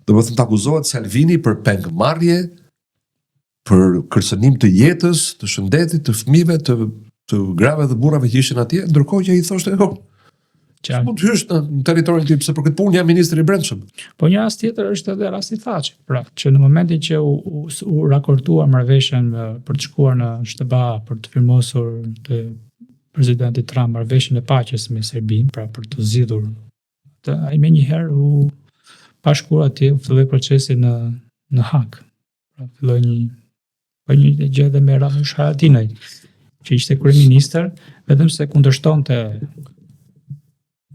Do të thënë të akuzohet Salvini për pengmarrje, për kërcënim të jetës, të shëndetit, të fëmijëve, të grave dhe burrave që ishin atje, ndërkohë që ai thoshte, mund të hysh në territorin tim, se për këtë punë jam ministri i brendshëm. Po një rast tjetër është edhe rasti Thaçi, pra, që në momentin që u rakortua marrëveshjen për të shkuar në SBA për të firmosur të presidenti Trump marrëveshjen e paqes me Serbinë, pra për të zgjidhur, ai menjëherë u pashkuar atje, u filloi procesi në Hag. Pra filloi një gjë edhe me Ramush Haradinaj, që ishte kryeministër, vetëm se kundërshtonte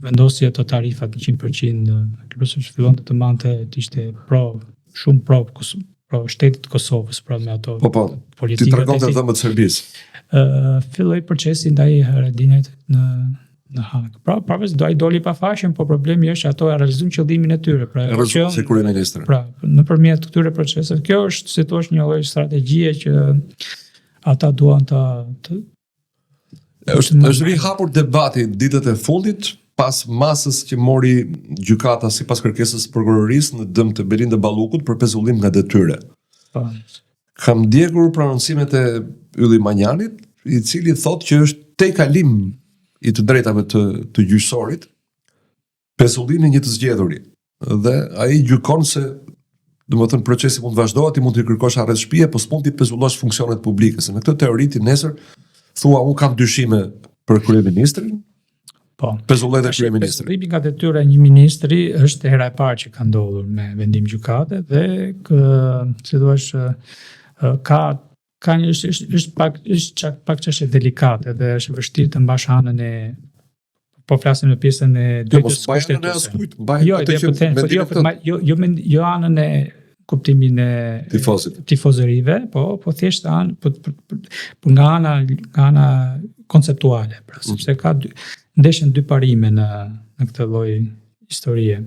vendosje të tarifat 100%, kërse fillonte të mante të ishte shumë pro shtetit të Kosovës, pra me ato politikat. Ti tregonte dhëmbët e Serbisë. Filloi procesi ndaj Haradinajt në Hag. Pra, përveç do ai doli pa fashën, po problemi është ato e realizojnë qëllimin e tyre. Pra, si kryeministër. Pra, nëpërmjet këtyre proceseve, kjo është, si thua, një lloj strategjie që ata duan është rihapur debati ditët e fundit pas masës që mori gjykata sipas kërkesës së prokurorisë në dëm të Belinda Ballukut për pezullim nga detyre. Po. Kam ndjekur prononcimet e Ylli Manjanit, i cili thotë që është tejkalim i të drejtave të gjyqësorit, pezullimi një të zgjedhuri. Dhe ai gjykon se, domethënë, procesi mund të vazhdohet, ti mund të kërkosh arrest shtëpie, po s'mund të pezullosh funksionet publike. Se me këtë teori ti nesër thua unë kam dyshime për kryeministrin. Po. Pezullet e kryeministrit. Pezullimi nga detyra e një ministri është hera e parë që ka ndodhur me vendim gjykate dhe si thua ka një është pak çështje delikate dhe është vështirë të mbash anën e, po flasim në pjesën e drejtës kushtetuese. Jo anën e kuptimin e tifozërive, po thjesht nga ana konceptuale, pra, sepse ndeshen dy parime në këtë lloj historie.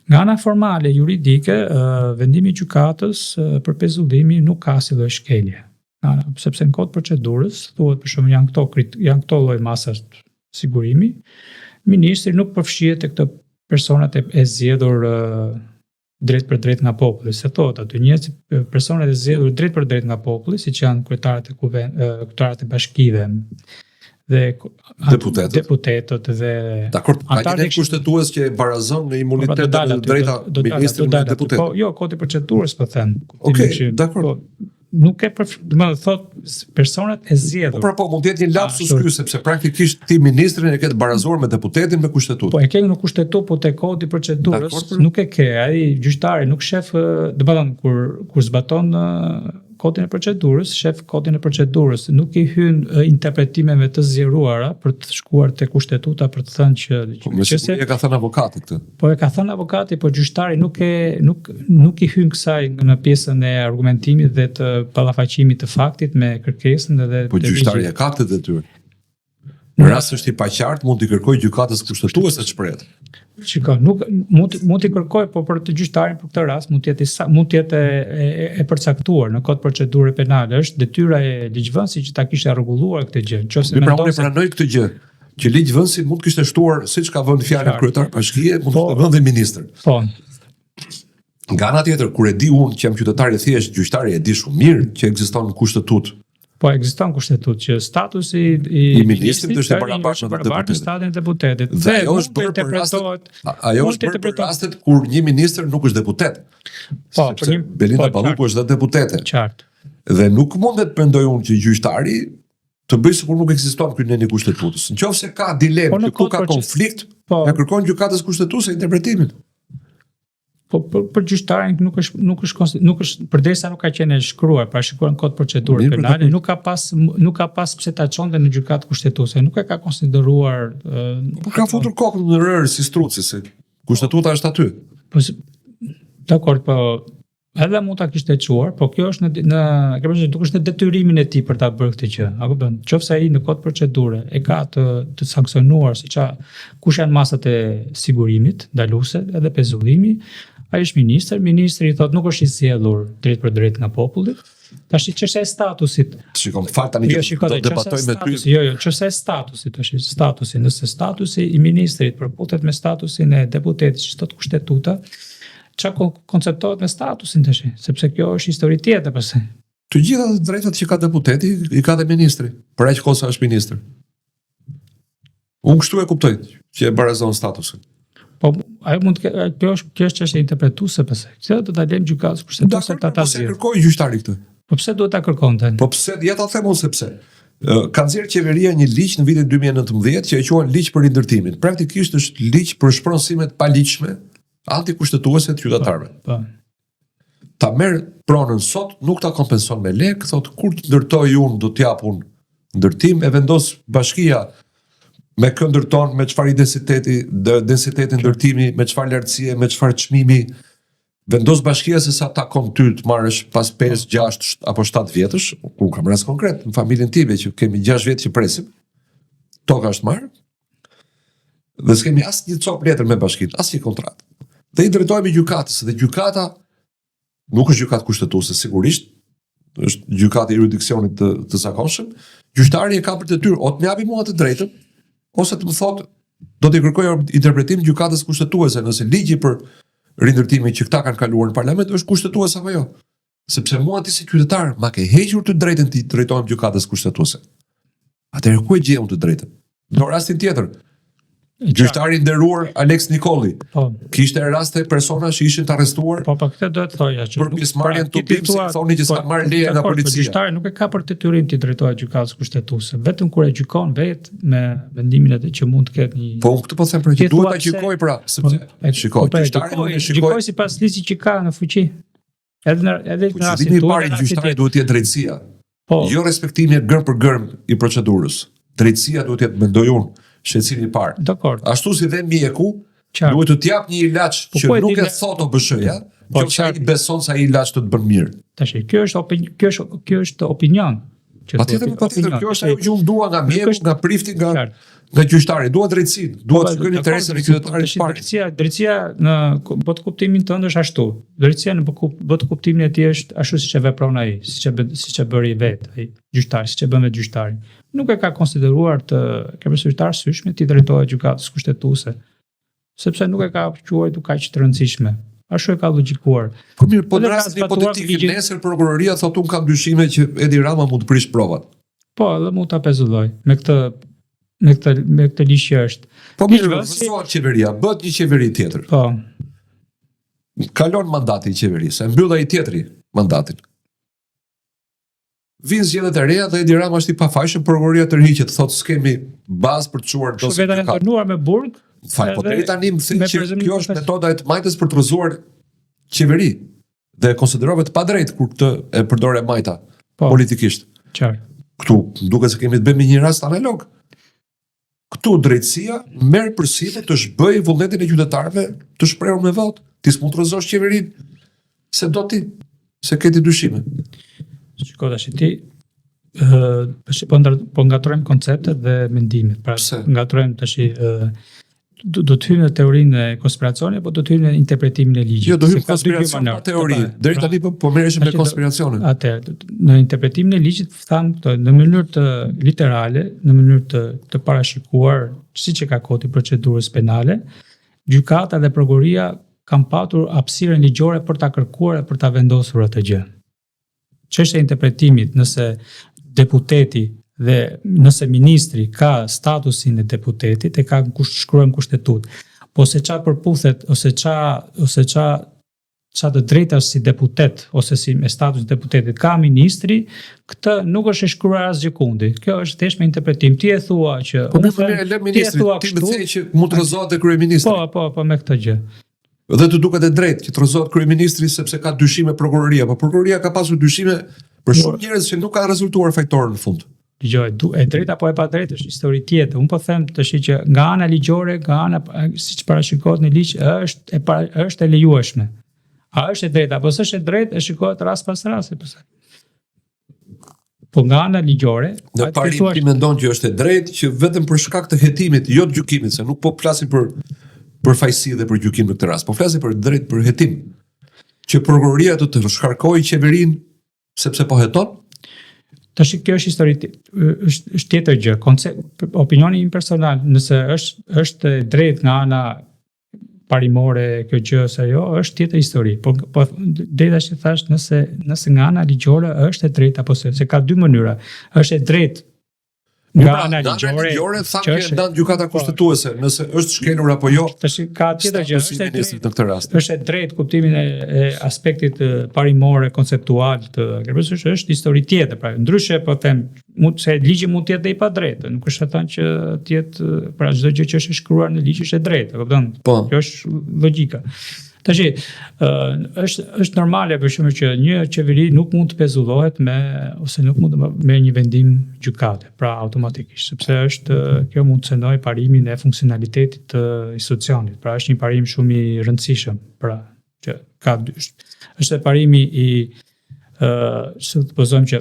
Nga ana formale juridike, vendimi i gjykatës për pezullimin nuk ka asnjë shkelje. Sepse në kod procedurës thuhet për shembull janë këto lloj masat sigurimi, ministri nuk përfshihet te këto personat e zgjedhur drejt për drejt nga populli. Se thot aty njerëz personat e zgjedhur drejt për drejt nga populli, siç janë kryetarët e kryetarët e bashkive dhe deputetët dhe dakor, ka një kushtetues që barazon në imunitet dhe drejta ministrit dhe deputetit. Po, jo, kodi procedurës po them. Okej, dakor. Nuk e thot personat e zgjedhur. Po, mund të jetë një lapsus ky sepse praktikisht ti ministrin e ke të barazuar me deputetin me kushtetutë. Po e ke në kushtetutë, po te kodi i procedurës nuk e ke. Ai gjyqtari nuk shef, domethënë kur zbaton kodin e procedurës, shef kodin e procedurës, nuk i hyn interpretimeve të zgjeruara për të shkuar te kushtetuta për të thënë që e ka thënë avokati këtë. Po e ka thënë avokati, po gjyqtari nuk i hyn kësaj në pjesën e argumentimit dhe të ballafaqimit të faktit me kërkesën edhe po gjyqtari e ka këtë detyrë. Në rast është i paqartë mund t'i kërkojë gjykatës kushtetuese të shprehet. Shiko, nuk mund t'i kërkoj, po për të gjyqtarin për këtë rast mund të jetë e përcaktuar në kod procedure penale, është detyra e ligjvënësit që ta kishte rregulluar këtë gjë. Nëse mendon se pranoj këtë gjë, që ligjvënësi mund kishte shtuar siç ka vënë fjalën kryetar bashkie, mund të vënë dhe ministër. Po. Nga ana tjetër, kur e di unë që jam qytetar i thjesht, gjyqtari e di shumë mirë që ekziston në kushtetutë. Po ekziston kushtetutë që statusi i ministrit është i barabartë me statin e deputetit. Dhe ajo është bërë për rastet kur një ministër nuk është deputet. Po, Belinda Balluku është dhe deputete. Qartë. Dhe nuk mundet të mendoj unë që gjyqtari të bëjë sikur nuk ekziston ky në kushtetutës. Nëse ka dilemë, ku ka konflikt, ja kërkon gjykatës kushtetuese interpretimin. Po për gjyqtarin nuk është përdesa nuk ka qenë shkruar, pra shkruar në kod procedurë penale, nuk ka pas pse ta çonte në gjykatë kushtetuese, nuk e ka konsideruar. Po ka futur kokën në rër si struci, se kushtetuta është aty. Po dakor, po edhe mund ta kishte çuar, po kjo është nuk është në detyrimin e tij për ta bërë këtë gjë. A kupton? Nëse ai në kod procedure e ka të sanksionuar kush janë masat e sigurimit, ndaluese edhe pezullimi, ai është ministri i thotë nuk është i zgjedhur drejt për drejt nga populli. Tash çështja e statusit. Shikon, fakt tani do debatoj me ty. Jo, çështja e statusit është statusi, nëse statusi i ministrit përputet me statusin e deputetit që thot kushtetuta, çka konceptohet me statusin tash, sepse kjo është histori tjetër pastaj. Të gjitha drejtat që ka deputeti i ka dhe ministri, për aq kohë sa është ministër. Unë kështu e kuptoj që e barazon statusin. Po ajo mund të kjo është çështje interpretuese pastaj. Çfarë do ta lëm gjykatës kushtetuese ta zgjidhë? Po kërkoi gjyqtari këtë. Po pse duhet ta kërkonte? Po pse, ja ta them unë sepse ka nxjerrë qeveria një ligj në vitin 2019 që e quajnë ligj për rindërtimin. Praktikisht është ligj për shpronësime të paligjshme antikushtetuese të qytetarëve. Po. Ta merr pronën sot, nuk ta kompenson me lek, thotë kur të ndërtoj unë do t'jap unë ndërtim, e vendos bashkia me kë ndërton, me çfarë densiteti ndërtimi, me çfarë lartësie, me çfarë çmimi, vendos bashkia se sa takon ty të marrësh pas 5, 6 apo 7 vjetësh. Unë kam rast konkret në familjen time që kemi 6 vjet që presim. Toka është marrë. Dhe s'kemi asnjë copë letër me bashkinë, asnjë kontratë. Dhe i drejtohemi gjykatës, dhe gjykata nuk është gjykatë kushtetuese, sigurisht, është gjykatë e jurisdiksionit të zakonshëm. Gjyqtari e ka për detyrë o të më japi mua të drejtën, ose të më thotë do t'i kërkoj interpretim gjykatës kushtetuese nëse ligji për rindërtimin që këta kanë kaluar në parlament është kushtetues apo jo. Sepse mua ti si qytetar ma ke hequr të drejtën ti drejtohem gjykatës kushtetuese. Atëherë ku e gjej unë të drejtën? Në rastin tjetër, gjyqtari i nderuar Alex Nikolli. Po. Kishte raste persona që ishin të arrestuar. Po këtë do të thoja që për pjesëmarrjen tubim, si thoni që s'ka marrë leje nga policia. Gjyqtari nuk e ka për detyrim të drejtohet gjykatës kushtetuese, vetëm kur e gjykon vetë me vendimin e që mund të ketë një. Po këtë po them për që duhet ta gjykoj pra, sepse shikoj, gjyqtari nuk e shikoj. Gjykoj sipas ligjit që ka në fuqi. Edhe në rastin e parë gjyqtari duhet të jetë drejtësia. Jo respektimi gërm për gërm i procedurës. Drejtësia duhet të jetë, mendoj unë, shqetësimi i parë. Dakor. Ashtu si dhe mjeku duhet të t'jap një ilaç që nuk e thot OBSH-ja, po që ai beson se ai ilaç të bën mirë. Tash kjo është opinion. Patjetër, kjo është ajo që unë dua nga mjeku, nga prifti, nga gjyqtari, dua drejtësinë, dua të shkojnë interesin e qytetarit të parë. Drejtësia në botë kuptimin tënd është ashtu. Drejtësia në botë kuptimin e tij është ashtu siç e vepron ai, siç e bëri vetë ai gjyqtari, siç e bën me gjyqtarin. Nuk e ka konsideruar të kërcëtar syshme ti drejtohet gjykatës kushtetuese, sepse nuk e ka quajtur kaq të rëndësishme. ashtu e ka logjikuar. Po mirë, po Edhe në ka rastin zbatuar hipotetik ligjin. nesër prokuroria thotë unë kam dyshime që Edi Rama mund të prish provat. Po, edhe mund ta pezulloj me këtë ligj që është. Po mirë, Ligjvësi- vësohet qeveria, bëhet një qeveri tjetër. Po, Kalon mandati i qeverisë, e mbyll ai tjetri mandatin. Vinë zgjedhjet e reja dhe Edi Rama është i pafajshëm, prokuroria tërhiqet, thotë s'kemi bazë për të çuar kështu dosje. vetë janë planuar me burg. Fal, po edhe deri tani më thënë me që prezumim kjo është profes- metoda e të majtës për të rrëzuar qeveri dhe konsiderohet pa drejt kur këtë e përdor e majta Po. politikisht. Qartë. Këtu duket se kemi të bëjmë një rast analog. Këtu drejtësia merr përsipër të zhbëj vullnetin e qytetarëve të shprehur me votë. Ti s'mund të rrëzosh qeverinë se do ti, se ke ti dyshime. Shiko tash ti po ngatrojmë konceptet dhe mendimet. Pra Pse? ngatrojmë tash do të hyjmë në teorinë e konspiracionit, po do të hyjmë në interpretimin e ligjit. Jo, do hyjmë Se ka dy konspiracion pa mënyra. teori. Po, Deri pra, tani po merreshim me Tash do- konspiracionin. Atëherë, në interpretimin e ligjit tham këto në mënyrë të literale, në mënyrë të parashikuar siç e ka kodi i procedurës penale, gjykata dhe prokuroria kanë patur hapësirën ligjore për ta kërkuar e për ta vendosur atë gjë. Çështja e interpretimit, nëse deputeti dhe nëse ministri ka statusin e deputetit, e ka shkruar në kushtetut, po se qa përputhet ose qa të drejtash si deputet ose si me status deputetit ka ministri, këtë nuk është e shkruar asgjë kundi. Kjo është thjesht me interpretim. Ti e thua që Po unë më them, e lë ti e ministri, thua ti më kështu, the që mund të rrëzohet e kryeministri. po me këtë gjë. Dhe të duket e drejtë që të rrëzohet kryeministri sepse ka dyshime prokuroria, po prokuroria ka pasur dyshime për shumë njerëz që nuk kanë rezultuar fajtor në fund. Dgjoj, e drejta apo e pa drejtë është histori tjetër. Unë po them tash që nga ana ligjore, nga ana siç parashikohet në ligj, është e lejueshme. A është e drejta apo s'është e drejtë, e shikohet rast pas rasti. Po nga ana ligjore, Në parim ti mendon që është e drejtë që vetëm për shkak të hetimit, jo të gjykimit, se nuk po flasim për fajsi dhe për gjykim në këtë rast, po flasim për drejt për hetim. Që prokuroria të shkarkojë qeverinë sepse po heton? Tash kjo është histori, është tjetër gjë. Opinioni im personal, nëse është e drejtë nga ana parimore kjo gjë ose jo, është tjetër histori. Po deri tash thash nëse nga ana ligjore është e drejtë apo se ka dy mënyra. Është e drejtë nga ana ligjore, thamë që e ndan gjykata kushtetuese, nëse është shkelur apo jo. Tash ka tjetër gjë, është e drejtë në këtë rast. Është e drejtë kuptimin e aspektit parimore, konceptual të kërkesës, është histori tjetër. Pra, ndryshe po them, se ligji mund të jetë dhe i pa drejtë, nuk është thënë që të jetë pra çdo gjë që është e shkruar në ligj është e drejtë, e kupton? Po. Kjo është logjika. Tash është normale për shkak që një qeveri nuk mund të pezullohet ose nuk mund të merë një vendim gjykate, pra automatikisht, sepse kjo mund të cënoj parimin e funksionalitetit të institucionit. Pra është një parim shumë i rëndësishëm, pra që është parimi i supozojmë që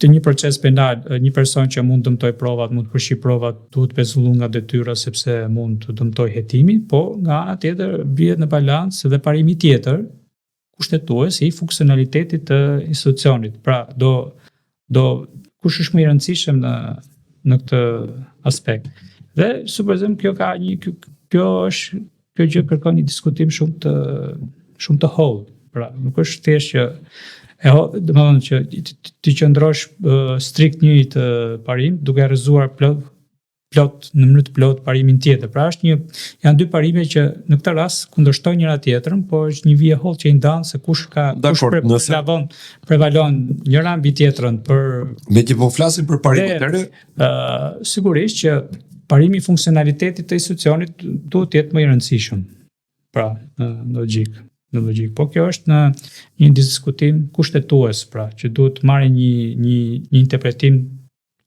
të një proces penal, një person që mund dëmtoj provat, mund të përfshi provat, duhet pezullu nga detyra sepse mund të dëmtoj hetimin, po nga ana tjetër bie në balancë dhe parimi tjetër, kushtetues i funksionalitetit të institucionit. Pra kush është më i rëndësishëm në këtë aspekt. Dhe supozojmë kjo gjë kërkon një diskutim shumë të hollë. Pra nuk është thjesht që domethënë që ti qëndrosh strikt një të parim, duke rrëzuar plot në mënyrë të plot parimin tjetër. Pra janë dy parime që në këtë rast kundërshtojnë njëra tjetrën, po është një vije hollë që i ndan se kush prevalon njëra mbi tjetrën Me që po flasim për parimin tërë, sigurisht që parimi i funksionalitetit të institucionit duhet të jetë më i rëndësishëm. Pra, në logjik. Po kjo është në një diskutim kushtetues, pra, që duhet të marrë një interpretim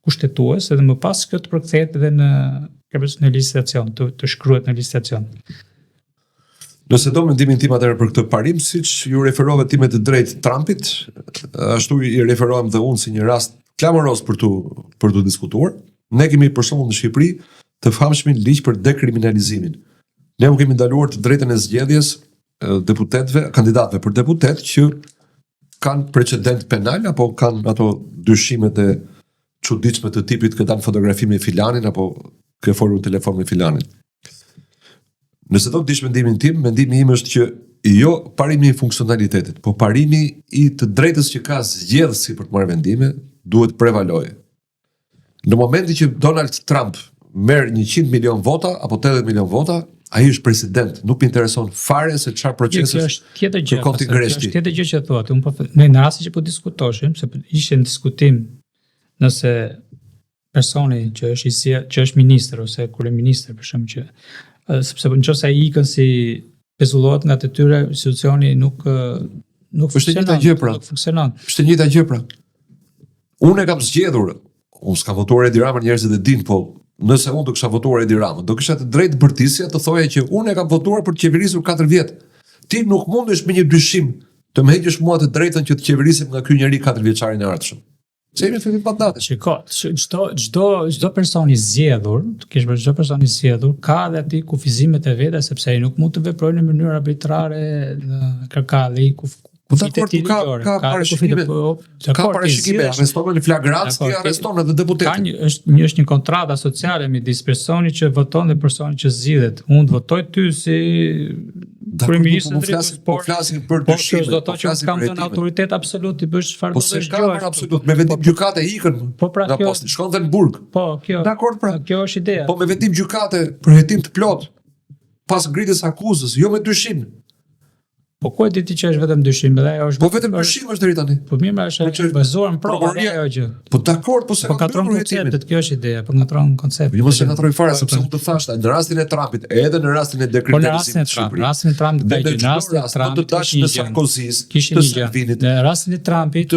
kushtetues edhe më pas kjo të përkthehet edhe në legislacion, të shkruhet në legislacion. Nëse do mendimin tim atëherë për këtë parim, siç ju referove ti me të drejtë Trumpit, ashtu i referohem dhe unë si një rast klamoroz për tu diskutuar. Ne kemi për shembull në Shqipëri të famshmin ligj për dekriminalizimin. Ne u kemi ndaluar të drejtën e zgjedhjes deputetëve, kandidatëve për deputet që kanë precedent penal apo kanë ato dyshimet e çuditshme të tipit që kanë fotografi me filanin apo ke folur në telefon me filanin. Nëse do të dish mendimin tim, mendimi im është që jo parimi i funksionalitetit, po parimi i të drejtës që ka zgjedhësi për të marrë vendime, duhet prevalojë. Në momentin që Donald Trump merr 100 milion vota apo 80 milion vota, ai është president, nuk më intereson fare se çfarë procesesh kërkon ti greshti. Është tjetër gjë që thuat. Unë po në rastin që po diskutoshim, se ishte në diskutim nëse personi që është ministër ose kryeministër për shembull që sepse nëse ai ikën si pezullohet nga detyra, institucioni nuk funksionon. Është e njëjta gjë pra. Unë e kam zgjedhur, unë s'ka votuar Edi Rama, njerëzit e dinë, po nëse unë do kisha votuar Edi Rama, do kisha të drejtë bërtisja të thoja që unë e kam votuar për të qeverisur 4 vjet. Ti nuk mundesh me një dyshim të më heqësh mua të drejtën që të qeverisim nga ky njeri 4 vjeçarin e ardhshëm. Se jemi fillim pa datë. Çdo person i zgjedhur, çdo person i zgjedhur ka edhe aty kufizimet e veta sepse ai nuk mund të veprojë në mënyrë arbitrare ka dhe ka parashikime, arreston në flagrancë, arreston edhe deputetin. Është një kontratë sociale midis personit që voton dhe personit që zgjidhet. Unë të votoj ty si kryeminist, po flasim për dyshime. Po do të thotë që kam dhënë autoritet absolut të bësh çfarë do të bësh. Po s'ka absolut, me vendim gjykate ikën nga posti, shkon në burg. Po, kjo. Dakor pra. Kjo është ideja. Po me vendim gjykate për hetim të plot, pas ngritjes akuzës, jo me dyshim. Po ku e di ti që është vetëm dyshim, edhe ajo është. Po vetëm dyshim është deri tani. Po mirë, është bazuar në prova ajo gjë. Po dakor, po se ka ngatron konceptet, kjo është ideja, po ngatron konceptet. Jo mos e ngatroj fare sepse unë të thashta në rastin e Trumpit, edhe në rastin e dekretimit të Shqipërisë. Në rastin e Trumpit, në rastin e Trumpit kishte një Sarkozis, kishte një gjë. Në rastin e Trumpit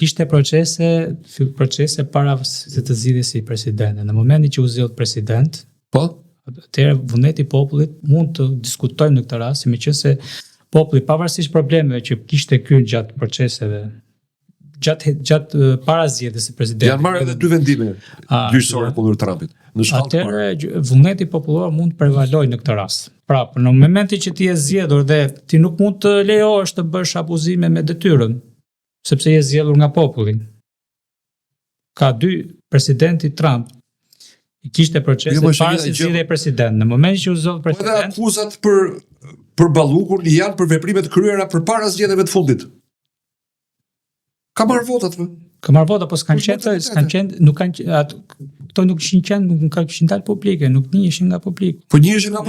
kishte procese para se të zgjidhej si president. Në momentin që u zgjodh president, po atëherë vullneti i popullit mund të diskutojmë në këtë rast, meqense populli pavarësisht problemeve që kishte ky gjatë proceseve, gjatë para zgjedhjes së presidentit. Janë marrë edhe 2 vendime gjyqësore kundër Trumpit. Në shkallë të parë. Atëherë vullneti popullor mund të prevalojë në këtë rast. Prapë, në momentin që ti je zgjedhur dhe ti nuk mund të lejohesh të bësh abuzime me detyrën, sepse je zgjedhur nga populli. Ka 2 presidenti Trump i kishte procese para se zgjidhej president. Në momentin që u zgjodh president, edhe akuzat për Ballukun janë për veprimet kryera përpara zgjedhjeve të fundit. Ka marrë votat më. Ka marrë vota, po s'kan qenë, nuk kanë ato nuk kishin qenë, nuk kishin dalë publike, nuk njiheshin nga publik. Po njiheshin nga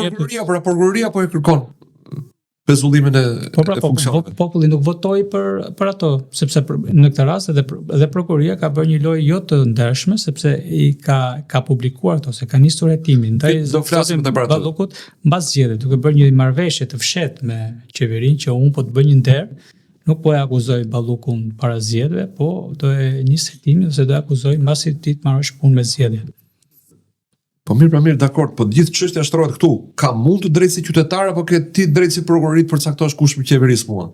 prokuroria po e kërkon pezullimin e funksionit. Populli nuk votoi për ato, sepse në këtë rast edhe prokuroria ka bërë një lojë jo të ndershme, sepse i ka publikuar ato, se ka nisur hetimin. Do flasim edhe për ato. Ballukut mbas zgjedhjeve, duke bërë një marrëveshje të fshehtë me qeverinë që unë po të bëj një nder, nuk po e akuzoj Ballukun para zgjedhjeve, po do e nis hetimin ose do e akuzoj mbasi ti të marrësh punë me zgjedhjet. Po mirë, dakord, po gjithë çështja shtrohet këtu. Ka mund të drejtë si qytetar apo ke ti drejtë si prokurorit për caktosh kush më qeveris mua?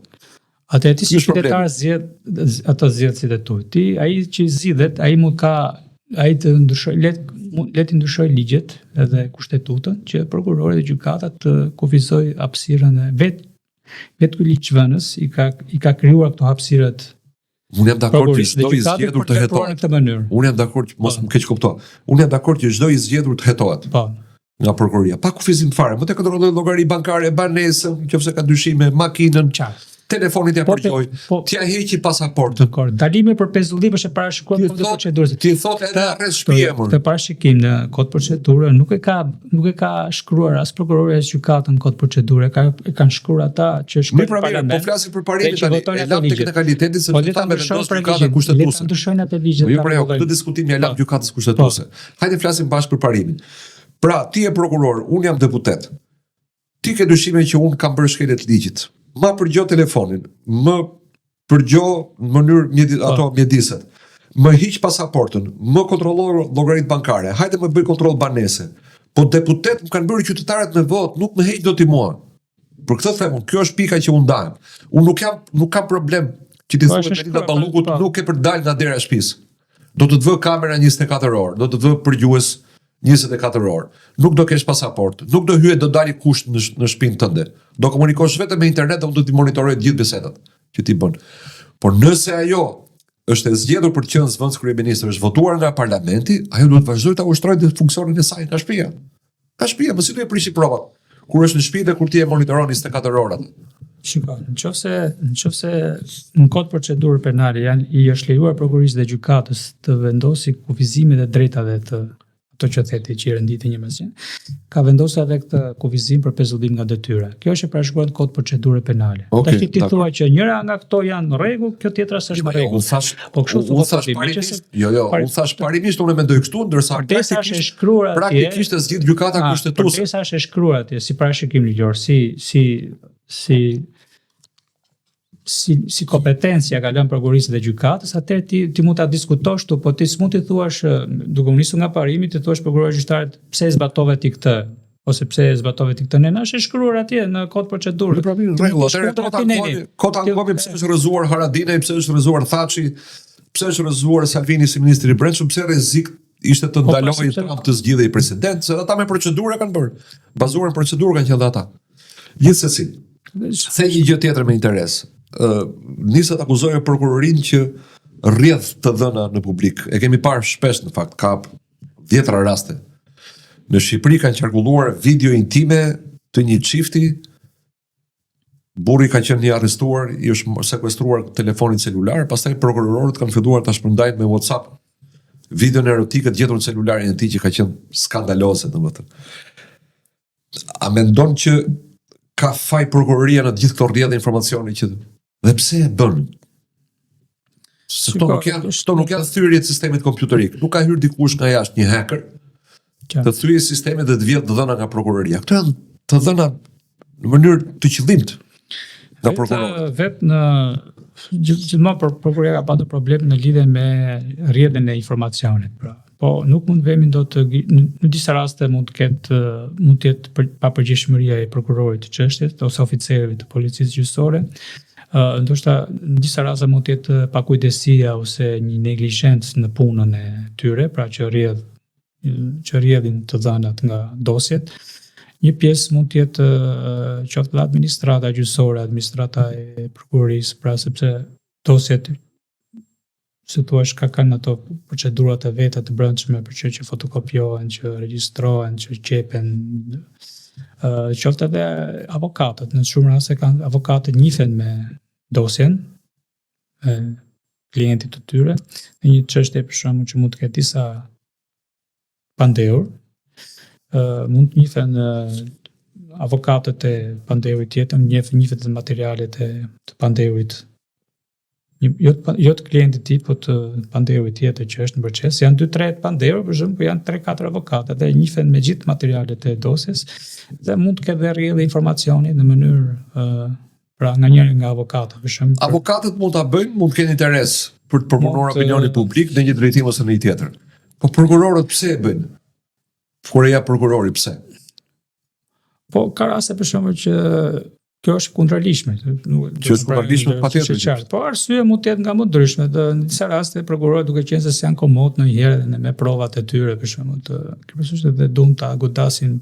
Atë ti si qytetar zgjedh ato zgjedhësit e tu. Ti ai që zgjidhet, ai të ndryshoj le të ndryshoj ligjet edhe kushtetutën që prokurori dhe gjykata të kufizoj hapësirën e vetë ky ligjvënës i ka krijuar këto hapësirat. Unë jam dakord që çdo i zgjedhur të hetohet. Unë jam dakord që mos më keq kupto. Unë jam dakord që çdo i zgjedhur të hetohet. Po. Nga prokuroria, pa kufizim fare, më të kontrolloj llogari bankare, banesën, nëse ka dyshime, makinën, telefonit ja përgjoj, t'ja heqi pasaportën. Dalimi për pezullim është e parashikuar në kod procedurës. Ti thotë edhe arrest shpijemur. Të parashikim në kod procedurë nuk e ka shkruar as prokurori as gjykata në kod procedurë, kanë shkruar ata që shkruajnë në parlament. Po flasim për parimin tani, e lam teknikalitetin se ta me vendos gjykata kushtetuese. Ndryshojnë atë ligjet. Jo, pra, këtë diskutim ja lam gjykatës kushtetuese. Hajde flasim bashkë për parimin. Pra, ti je prokuror, unë jam deputet. Ti ke dyshime që unë kam bërë shkelje të ligjit. Ma përgjo telefonin, më përgjo në mënyrë ato mjediset, më hiq pasaportën, më kontrolloj llogaritë bankare, hajde më bëj kontroll banese. Po deputet më kanë bërë qytetarët me votë, nuk më heq dot i mua. Për këtë them, kjo është pika që unë ndajem. Unë nuk kam problem që ti thuhet Melinda Ballukut nuk e për dalë nga dera e shtëpisë. Do të vë kamera 24 orë, do të vë përgjues 24 orë. Nuk do kesh pasaport, nuk do hyet, do dali kusht në shtëpinë tënde. Do komunikosh vetëm me internet dhe unë do t'i monitoroj gjithë bisedat që ti bën. Por nëse ajo është e zgjedhur për të qenë zëvendës kryeministër, është votuar nga parlamenti, ajo duhet vazhdojë ta ushtrojë funksionin e saj nga shtëpia. Nga shtëpia, mos i duhet prishi provat. kur është në shtëpi dhe kur ti e monitoron 24 orë atë. Shiko, nëse në kod procedurë penale i është lejuar prokurisë dhe gjykatës të vendosi kufizimet e drejtave të ato që theti që i renditi një mësim, ka vendosur edhe këtë kufizim për pezullim nga detyra. Kjo është e parashkruar në kod procedurë penale. Tash ti thua që njëra nga këto janë në rregull, kjo tjetra s'është në rregull. Po kështu unë thash parimisht unë mendoj kështu, ndërsa praktikisht e zgjidh gjykata kushtetuese. Përderisa është e shkruar atje si parashikim ligjor, si kompetencia ka lënë prokurisë dhe gjykatës, atëherë ti mund ta diskutosh tu, po ti s'mund të thuash duke u nisur nga parimi, ti thuash prokurorit gjyqtarit pse zbatove ti këtë ose pse zbatove ti këtë. Nëna është e shkruar atje në kod procedurë. Kota ngomi pse është rrëzuar Haradinaj, pse është rrëzuar Thaçi, pse është rrëzuar Salvini si ministri i Brendshëm, pse rrezik ishte të ndalojë Trump të zgjidhej president, se ata me procedurë kanë bërë. Bazuar në procedurë kanë qenë ata. Gjithsesi, se një gjë tjetër me interes. Nisët akuzojë prokurorin që rrjedh të dhëna në publik. E kemi parë shpesh në fakt, ka 10 raste. Në Shqipëri kanë qarkulluar video intime të një çifti. Burri ka qenë një arrestuar, i është sekuestruar telefonin celular, pastaj prokurorët kanë filluar ta shpërndajnë me WhatsApp videon erotike të gjetur në celularin e tij që ka qenë skandaloze, domethënë. A mendon që ka faj prokuroria në gjithë këto rrjedhë informacioni që dhe pse e bën? Se këto nuk janë thyrje të sistemit kompjuterik. Nuk ka hyrë dikush nga jashtë, një hacker, të thyejë sistemin dhe të vjedhë të dhëna nga prokuroria. Këto janë të dhëna në mënyrë të qëllimt nga prokurorët. Vetë në gjithmonë prokuroria ka pasur problem në lidhje me rrjedhën e informacionit, pra. Po nuk mund vemi në disa raste mund të jetë papërgjegjësia e prokurorit të çështjes ose oficerëve të policisë gjyqësore. Ndoshta në disa raste mund të jetë pakujdesia ose një neglizhencë në punën e tyre, pra që rrjedhin të dhënat nga dosjet. Një pjesë mund të jetë qoftë administrata gjyqësore, administrata e prokurorisë, pra sepse dosjet se thua ka kanë ato procedurat e veta të brendshme për që fotokopiohen, që regjistrohen, që qepen, qoftë edhe avokatët. Në shumë raste kanë avokatët njihen me dosjen e klientit të tyre, në një çështje për shembull që mund të ketë disa pandehur, mund të njihen avokatët e pandehurit tjetër, njihen të materialet e të pandehurit. Jo të klientit tij, po të pandehurit tjetër që është në proces. Janë 2-3 pandehur, për shembull, janë 3-4 avokatë dhe njihen me gjithë materialet e dosjes dhe mund të ketë rrjedhë informacioni në mënyrë pra nga njëri nga avokatët, për shembull. Avokatët mund ta bëjnë, mund të kenë interes për të përpunuar opinionin publik në një drejtim ose në një tjetër. Po prokurorët pse e bëjnë? Kur e ja prokurori pse? Po ka raste për shembull që kjo është kundërligjshme. Që është kundërligjshme patjetër. Po arsye mund të jetë nga më ndryshme. Në disa raste prokurorët duke qenë se janë komod ndonjëherë dhe me provat e tyre për shembull kjo përsërisht edhe duan ta godasin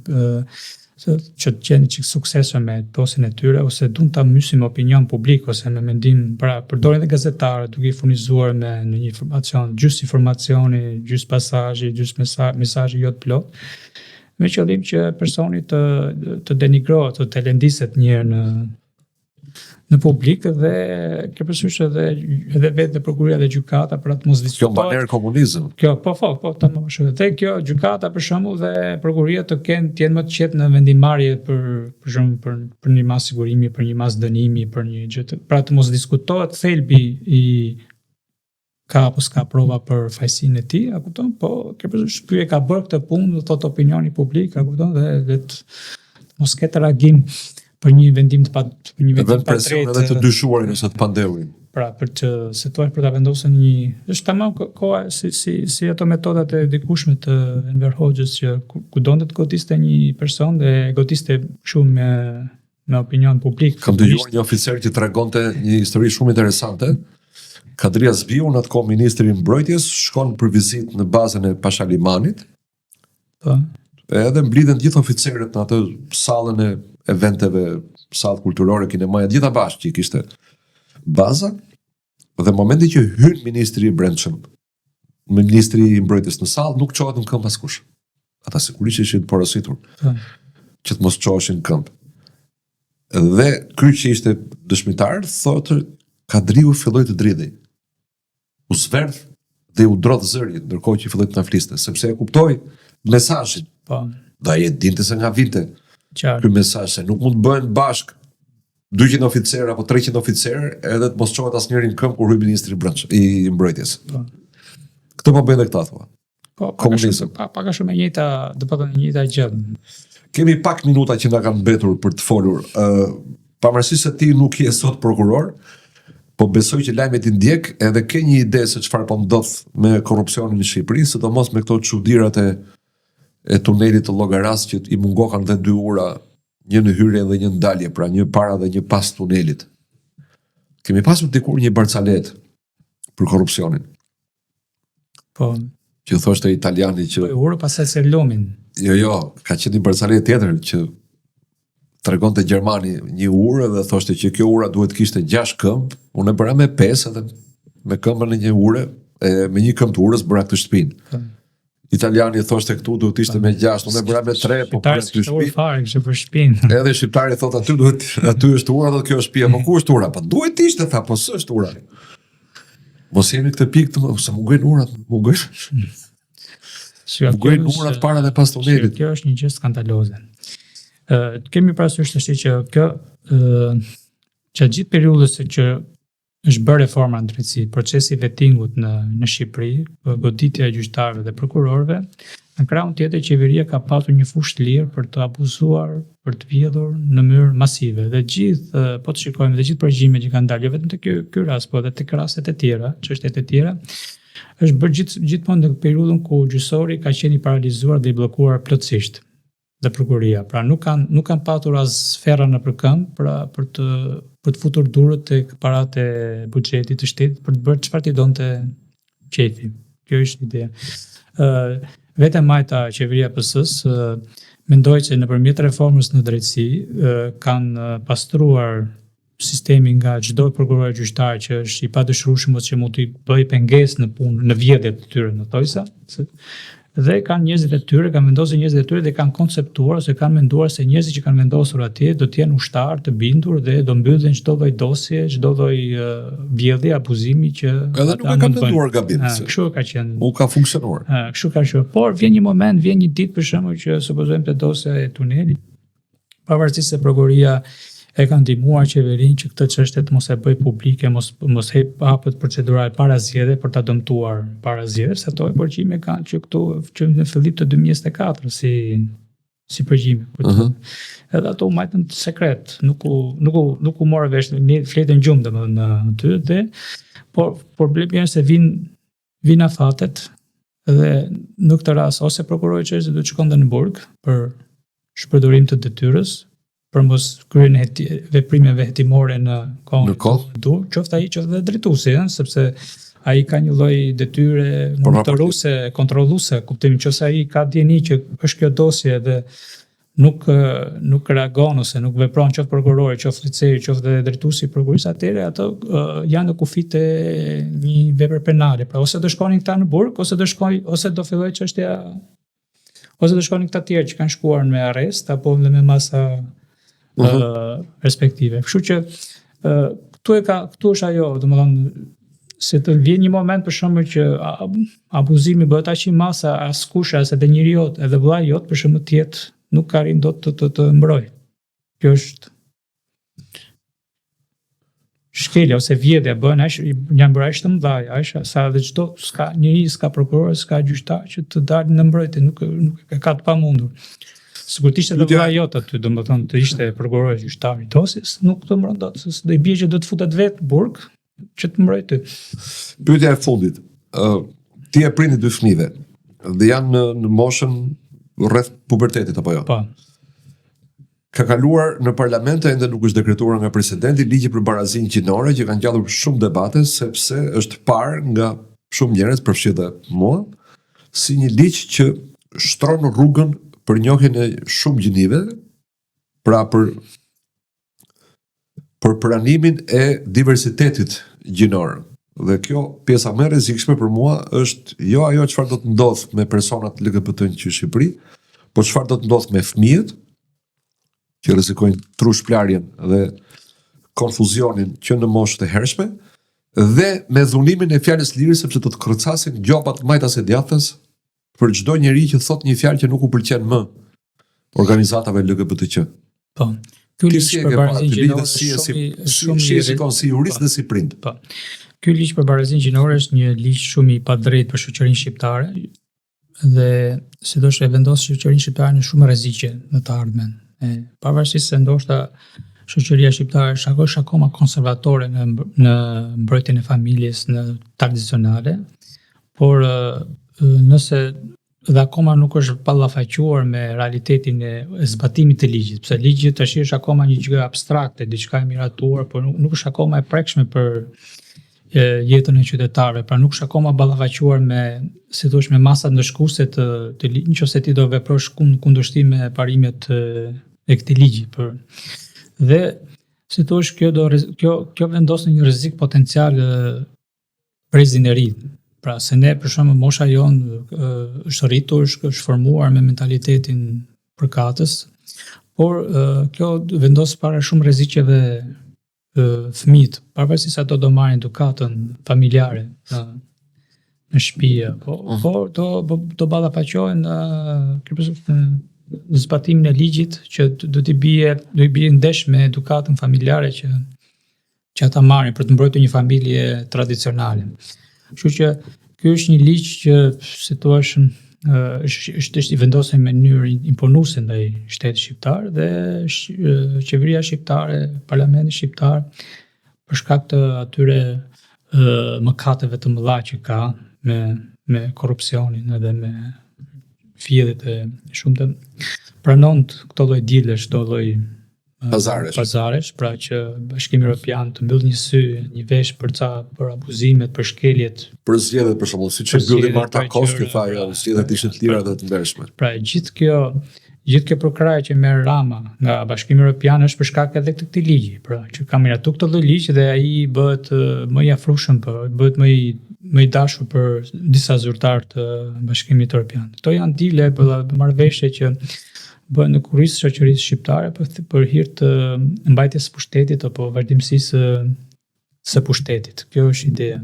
që të qenë çik suksesshëm me dosjen e tyre ose duan ta mysin me opinion publik ose me mendim, pra përdorin edhe gazetarët duke i furnizuar me në një informacion, gjys informacioni, gjys pasazhi, gjys mesazhi jo të plot, me qëllim që personi të denigrohet, të lendiset njërë në publik dhe kjo përsërisht edhe vetë prokuroria dhe gjykata për atë mos diskutohet. Kjo baner komunizëm. Kjo dhe kjo gjykata për shembull dhe prokuroria të jenë më të qetë në vendimarrje për një mas sigurimi, për një mas dënimi, për një gjë, pra të mos diskutohet thelbi i ka apo s'ka prova për fajsinë e tij, a kupton? Po kjo përsërisht ky e ka bërë këtë punë, thot opinioni publik, a kupton, dhe të mos ketë reagim për një vendim të drejtë edhe të dyshuarin ose të pandehurin. Pra për të për ta vendosur është tamam koha si ato metodat e dikushme të Enver Hoxhës që kudonte të godiste një person dhe godiste shumë me opinion publik. Kam dëgjuar një oficer që tregonte një histori shumë interesante. Kadria Zbiu, në atë kohë ministri i mbrojtjes, shkon për vizitë në bazën e Pashalimanit. Po. Edhe mblidhen gjithë oficerët në atë sallën e eventeve, sallë kulturore, kinemaja, gjitha bashkë që i kishte baza, dhe momenti që hyn ministri i brendshëm, ministri i mbrojtjes në sallë, nuk çohet në këmbë askush. Ata sigurisht ishin porositur. që të mos çoheshin këmbë. Dhe ky që ishte dëshmitar thotë Kadriu filloi të dridhej. U zverdh dhe u drodh zëri ndërkohë që filloi të na fliste, sepse e kuptoi mesazhin. Po. Dhe ai e dinte se nga vinte Qartë. ky mesazh se nuk mund të bëhen bashk 200 oficerë apo 300 oficerë edhe të mos çohet asnjëri në këmbë kur hyj ministri i mbrojtjes. Po. Këtë po bëjnë dhe këta thua. Po, Komunizëm. pak a shumë e njëjta, do të thonë e njëjta gjë. Kemi pak minuta që na kanë mbetur për të folur. Pavarësisht se ti nuk je sot prokuror, po besoj që lajmet i ndjek edhe ke një ide se çfarë po ndodh me korrupsionin në Shqipëri, sidomos me këto çudirat e tunelit të Llogaras që i mungohen dhe 2 ura, një në hyrje dhe një ndalje, pra një para dhe një pas tunelit. Kemi pasur dikur një barcalet për korrupsionin. Po, Që thoshte italiani që urë pastaj se lumin. jo, ka qenë një barcalet tjetër që tregonte Gjermani një urë dhe thoshte që kjo ura duhet kishte 6 këmbë, unë e bëra me 5 edhe me këmbën e një ure, me një këmbë të urës bëra këtë shtëpinë. Italiani thoshte këtu duhet ishte me 6, unë e bëra me 3, po për këtë shtëpi. Fare, kishte për shtëpinë. Edhe shqiptari thotë aty është ura dhe kjo është shtëpia, po ku është ura? Po duhet ishte tha, po s'është ura. Mos jemi këtë pikë të se mungojnë urat, mungojnë urat para dhe pas tunelit. Kjo është një gjë skandaloze. Kemi parasysh tash që kjo që gjithë periudhës që është bërë reforma në drejtësi, procesi vettingut në Shqipëri, goditja e gjyqtarëve dhe prokurorëve, në krahun tjetër qeveria ka pasur një fushë të lirë për të abuzuar, për të vjedhur në mënyrë masive. Dhe gjithë, po të shikojmë dhe gjithë përgjimet që kanë dalë, jo vetëm te ky rast, po edhe tek rastet e tjera, çështjet e tjera, është bërë gjithmonë në periudhën ku gjyqësori ka qenë i paralizuar dhe i bllokuar plotësisht dhe prokuria. Pra nuk kanë patur as sfera në përkëmbë për të futur durët tek paratë e buxhetit të shtetit për të bërë çfarë t'i donte qefi. Kjo është ideja. Vetëm majta qeveria PS-s mendoj që nëpërmjet reformës në drejtësi kanë pastruar sistemin nga çdo prokuror gjyqtar që është i padëshrueshëm ose që mund të bëjë pengesë në punë, në vjedhjet e tyre në tojsa, dhe kanë njerëzit e tyre, kanë vendosur njerëzit e tyre dhe kanë konceptuar ose kanë menduar se njerëzit që kanë vendosur atje do të jenë ushtar të bindur dhe do mbyllen çdo lloj dosje, çdo lloj vjedhje, abuzimi që edhe nuk e kanë menduar gabim. Kështu ka qenë. Nuk ka funksionuar. Kështu ka qenë. Por vjen një moment, vjen një ditë për shembull që supozojmë te dosja e tunelit, pavarësisht se prokuroria e kanë ndihmuar qeverinë që këtë çështje të mos e bëj publike, mos hapet procedural para zgjedhjeve për ta dëmtuar para zgjedhjeve, se ato përgjime kanë që këtu që në fillim të 2024 si përgjime. Edhe ato u majtën sekret, nuk u morë vesh, ne fletën gjumë domethënë aty dhe por problemi është se vin afatet dhe në këtë rast ose prokurori që do të shkonte në burg për shpërdorim të detyrës, për mos kryen veprimeve hetimore në kohë dur, qoftë ai qoftë dhe drejtuesi, sepse ai ka një lloj detyre monitoruese, kontrolluese, kuptimi nëse ai ka dieni që është kjo dosje dhe nuk reagon ose nuk vepron qoftë prokurori, qoftë policeri, qoftë drejtuesi i prokurisë, atëherë ato janë në kufit e një vepre penale. Pra ose do shkonin këta në burg, ose do fillojë çështja, ose do shkonin këta të tjerë që kanë shkuar me arrest apo me masa respektive. Kështu që këtu është ajo, domethënë se të vjen një moment për shembull që abuzimi bëhet aq i madh sa askush as edhe njeriu edhe vllai jot për shembull të jetë nuk ka rin dot të mbroj. Kjo është shkelja ose vjedhja bën janë bërë aq të mëdha, sa edhe çdo s'ka prokuror, s'ka gjyqtar që të dalë në mbrojtje, nuk e ka të pamundur. Sikur të ishte edhe vllai jot aty, domethënë të ishte prokurori gjyqtar i dosjes, nuk të mbron dot, se do i bie që do të futet vetë në burg që të mbroj ty. Pyetja e fundit. Ti e prini 2 fëmijëve dhe janë në moshën rreth pubertetit apo jo? Po. Ka kaluar në parlament ende nuk është dekretuar nga presidenti ligji për barazinë gjinore që kanë gjallur shumë debate sepse është parë nga shumë njerëz, përfshi dhe mua, si një ligj që shtron rrugën për njohjen e shumë gjinive, pra për pranimin e diversitetit gjinor. Dhe kjo pjesa më e rrezikshme për mua është jo ajo çfarë do të ndodh me personat LGBT që në Shqipëri, por çfarë do të ndodh me fëmijët që rrezikojnë trushplarjen dhe konfuzionin që në moshët e hershme, dhe me dhunimin e fjalës liri sepse do të kërcasin gjopat majtas e djathtas për çdo njeri që thot një fjalë që nuk u pëlqen më organizatave LGBTQ. Po. Ky ligj për barazinë gjinore si jurist dhe si prind. Po. Ky ligj për barazinë gjinore është një ligj shumë i padrejtë për shoqërinë shqiptare dhe sidoqë e vendos shoqërinë shqiptare në shumë rreziqe në të ardhmen. Pavarësisht se ndoshta shoqëria shqiptare është akoma konservatore në mbrojtjen e familjes në tradicionale, por nëse dhe akoma nuk është ballafaquar me realitetin e zbatimit të ligjit, pse ligji tash është akoma një gjë abstrakte, diçka e miratuar, por nuk është akoma e prekshme për jetën e qytetarëve, pra nuk është akoma ballafaquar me, si thosh, me masat ndëshkuese të ligjit, nëse ti do veprosh kundërshtim me parimet e këtij ligji, dhe si thosh, kjo vendos në një rrezik potencial prezin e ri. Pra se ne për shembull mosha jonë është rritur, është formuar me mentalitetin përkatës, por kjo vendos para shumë rreziqeve fëmijët, pavarësisht se ato do marrin edukatën familjare në shtëpi, por do ballafaqohen në zbatimin e ligjit që do i bie ndesh me edukatën familjare që ata marrin për të mbrojtur një familje tradicionale. Kështu që ky është një ligj që, si thua, është i vendosur në mënyrë imponuese ndaj shtetit shqiptar dhe qeveria shqiptare, parlamenti shqiptar, për shkak të atyre mëkateve të mëdha që ka me korrupsionin edhe me fjedhjet e shumta, pranon këto lloj dilesh, këto lloj pazaresh, pra që Bashkimi Evropian të mbyll një sy, një vesh për abuzimet, për shkeljet, për zgjedhjet për shembull, siç e mbylli Marta Koski, tha ajo, zgjedhjet ishin të lira dhe të ndershme. Pra gjithë kjo përkrahje që merr Rama nga Bashkimi Evropian është për shkak edhe të këtij ligji, pra që ka miratuar këtë lloj ligji dhe ai bëhet më i afrueshëm, bëhet më i dashur për disa zyrtar të Bashkimit Evropian. Këto janë dile për marrëveshje që bëhen në kurrizë shoqërisë shqiptare për hir të mbajtjes së pushtetit apo vazhdimësisë së pushtetit. Kjo është ideja.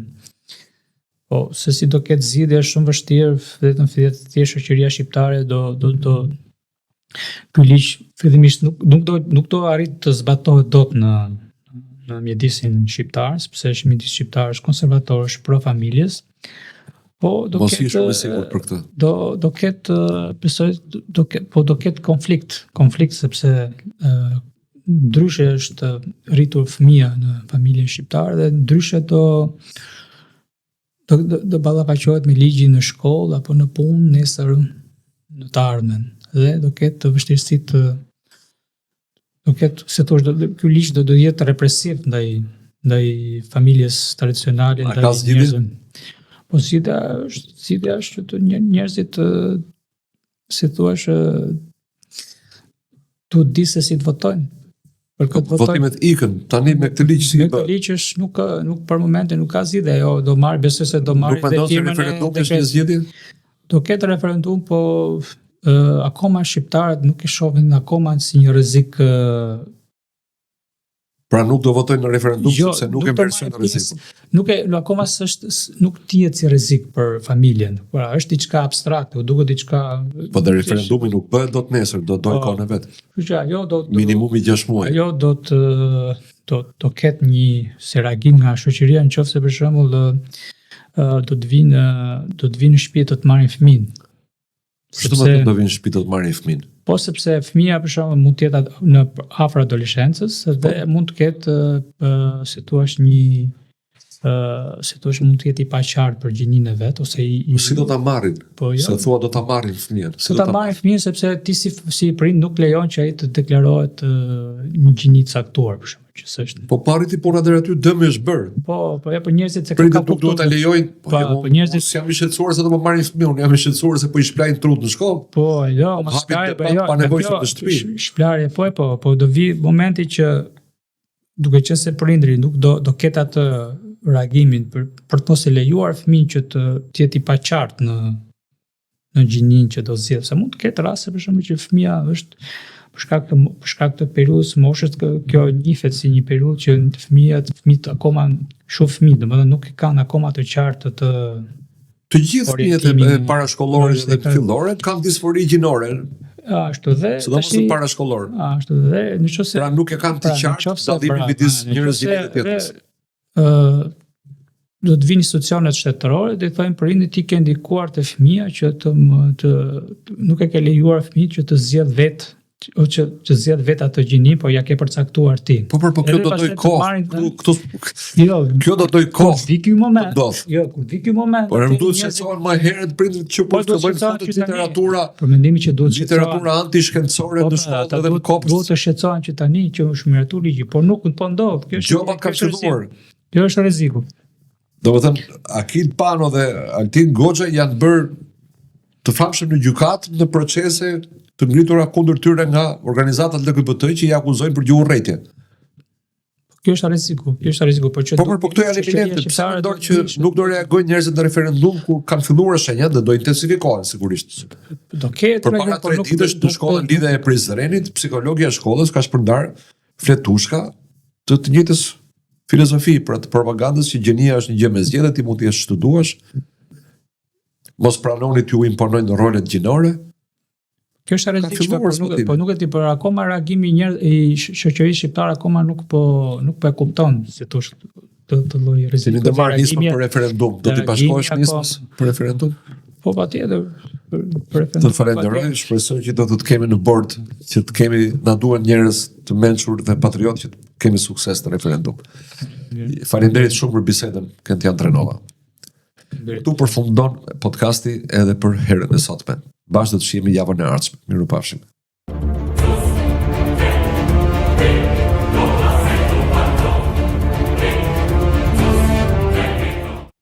Po, se si do ketë zgjidhje është shumë vështirë, vetëm thjesht shoqëria shqiptare do ky ligj fillimisht nuk do arrit të zbatohet dot në mjedisin shqiptar, sepse është mjedis shqiptar, është konservator, është pro familjes. Po do ketë konflikt sepse ndryshe është rritur fëmia në familjen shqiptare dhe ndryshe do ballafaqohet me ligjin në shkollë apo në punë nesër në të ardhmen dhe do ketë vështirësi ky ligj do jetë represiv ndaj familjes tradicionale, ndaj njerëzve. Po zgjidhja është që njerëzit, si thua, tu di se si të votojnë. Votimet ikën, tani me këtë ligj si këtë ligj është nuk për momentin nuk ka zgjidhje, ajo do marr, besoj se do marrë dhe firmën e referendumit është një zgjidhje. Do ketë referendum, po akoma shqiptarët nuk e shohin akoma si një rrezik. Pra nuk do votojnë në referendum sepse nuk e merrsojnë rrezikun. Akoma nuk tihet si rrezik për familjen. Pra është diçka abstrakte, u duket diçka. Po dhe referendumi nuk bëhet dot nesër, do kohën e vet. Kështu që ajo do minimumi 6 muaj. Ajo do ketë një reagim nga shoqëria nëse për shembull do të vinë në shtëpi të marrin fëmin. Çfarë do të vinë në shtëpi të marrin fëmin? Po sepse fëmia për shembull mund të jetë në afër adoleshencës dhe mund të ketë si thua mund të jetë i paqartë për gjininë e vet ose si do ta marrin? Po jo. Se thua do ta marrin fëmijën. Si do ta marrin fëmijën sepse ti si prind nuk lejon që ai të deklarohet një gjini të caktuar për shembull, që s'është. Po pariti puna deri aty dëmi është bër. Po njerëzit se kanë nuk duhet ta lejojnë. Po njerëzit jam i shqetësuar se do të marrin fëmijën, jam i shqetësuar se po i shplajnë trut në shkollë. Po jo, mos pa nevojë të shtëpi. Shplarje po do vi momenti që duke qenë se prindri nuk do ketë atë reagimin për të mos e lejuar fëmijën që të jetë i paqartë në gjinin që do zgjedh. Sa mund të ketë raste për shembull që fëmia është për për shkak të periudhës së moshës, kjo njihet si një periudhë që fëmijët akoma shumë fëmijë, domethënë nuk e kanë akoma të qartë të gjithë fëmijët e parashkollore dhe të fillore kanë disfori gjinore. Ashtu dhe sidomos në parashkollor. Ashtu dhe nëse pra nuk e kanë të qartë dallimin midis njërës gjinit e tjetrës. Do të vinë institucionet shtetërore dhe thonë prindit ti ke ndikuar te fëmia që të nuk e ke lejuar fëmijët që të zgjedh vetë që zgjedh vetë atë gjini, po ja ke përcaktuar ti. Po kjo do doj kohë. Kjo do doj kohë. Kur vi ky moment. Kur vi ky moment. Por nuk duhet të shqetësohen më herët prindrit që po të bëjnë foto literatura. Për mendimin që duhet literatura anti-shkencore në shkollë dhe në kopës. Duhet të shqetësohen që tani që është miratu ligji, por nuk po ndodh. Kjo është gjoba ka filluar. Kjo është rreziku. Domethënë Akil Pano dhe Altin Goxha janë bërë të famshëm në gjykatë në procese të ngritura kundër tyre nga organizatat LGBT që i akuzojnë për gjuhurrëtie. Kjo është rreziku, por këto janë evidente. Pse mendon që nuk do reagojnë njerëzit në referendum kur kanë filluar shenjat dhe do intensifikohen sigurisht. Do ketë përpara 3 ditësh në shkollën lidhe e Prizrenit, psikologja e shkollës ka shpërndar fletushka të njëjtës filozofi për atë propagandës që gjenia është një gjë me zgjedhje, ti mund të jesh shtuduash. Mos pranoni t'ju imponojnë rolet gjinore. Kjo është rrezikshme, po nuk e di, por akoma reagimi i shoqërisë shqiptare akoma nuk po e kupton si thosh të lloj rreziku. Si ndërmarr nismë për referendum, do t'i bashkohesh nismës për referendum? Po patjetër, për referendum. Të falenderoj, shpresoj që do të kemi në bord, që të kemi na duhen njerëz të mençur dhe patriotë që të kemi sukses në referendum. Faleminderit shumë për bisedën, Kentian Trenova. Tu përfundon podcasti edhe për herën e sotme. Bashkë do të shihemi javën e ardhshme. Mirupafshim.